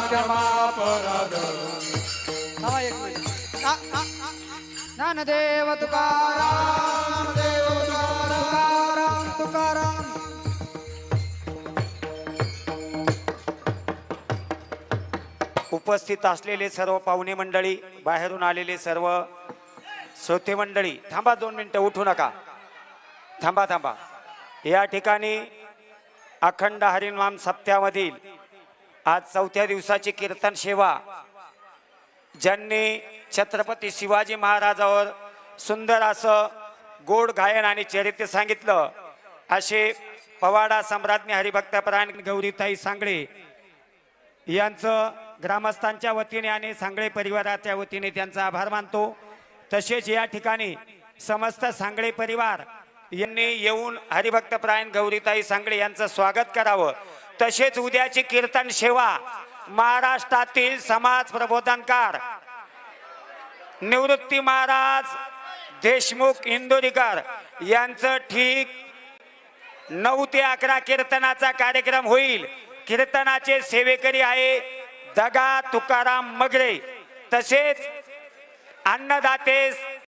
क्षमा पराध. ज्ञानदेव तुकाराम, देव तुकाराम, तुकाराम. उपस्थित असलेले सर्व पाहुणे मंडळी, बाहेरून आलेले सर्व श्रोते मंडळी, थांबा 2 मिनिटं, उठू नका, थांबा. या ठिकाणी अखंड हरिनाम सप्त्यामधील आज 4थ्या दिवसाची कीर्तन सेवा, ज्यांनी छत्रपती शिवाजी महाराजावर सुंदर असं गोड गायन आणि चरित्र सांगितलं, असे पवाडा सम्राज्ञी हरिभक्त परायण गौरीताई सांगळे यांचं ग्रामस्थांच्या वतीने आणि सांगळे परिवाराच्या वतीने त्यांचा आभार मानतो. तसेच या ठिकाणी समस्त सांगळे परिवार यांनी येऊन हरिभक्त परायण गौरीताई सांगळे यांचं स्वागत करावं. तसेच उद्याची कीर्तन सेवा महाराष्ट्रातील समाज प्रबोधनकार निवृत्ती महाराज देशमुख इंदोरीकर यांचं ठीक 9 ते 11 कीर्तनाचा कार्यक्रम होईल. कीर्तनाचे सेवेकरी आहे दगा तुकाराम मगरे. तसेच अन्नदाते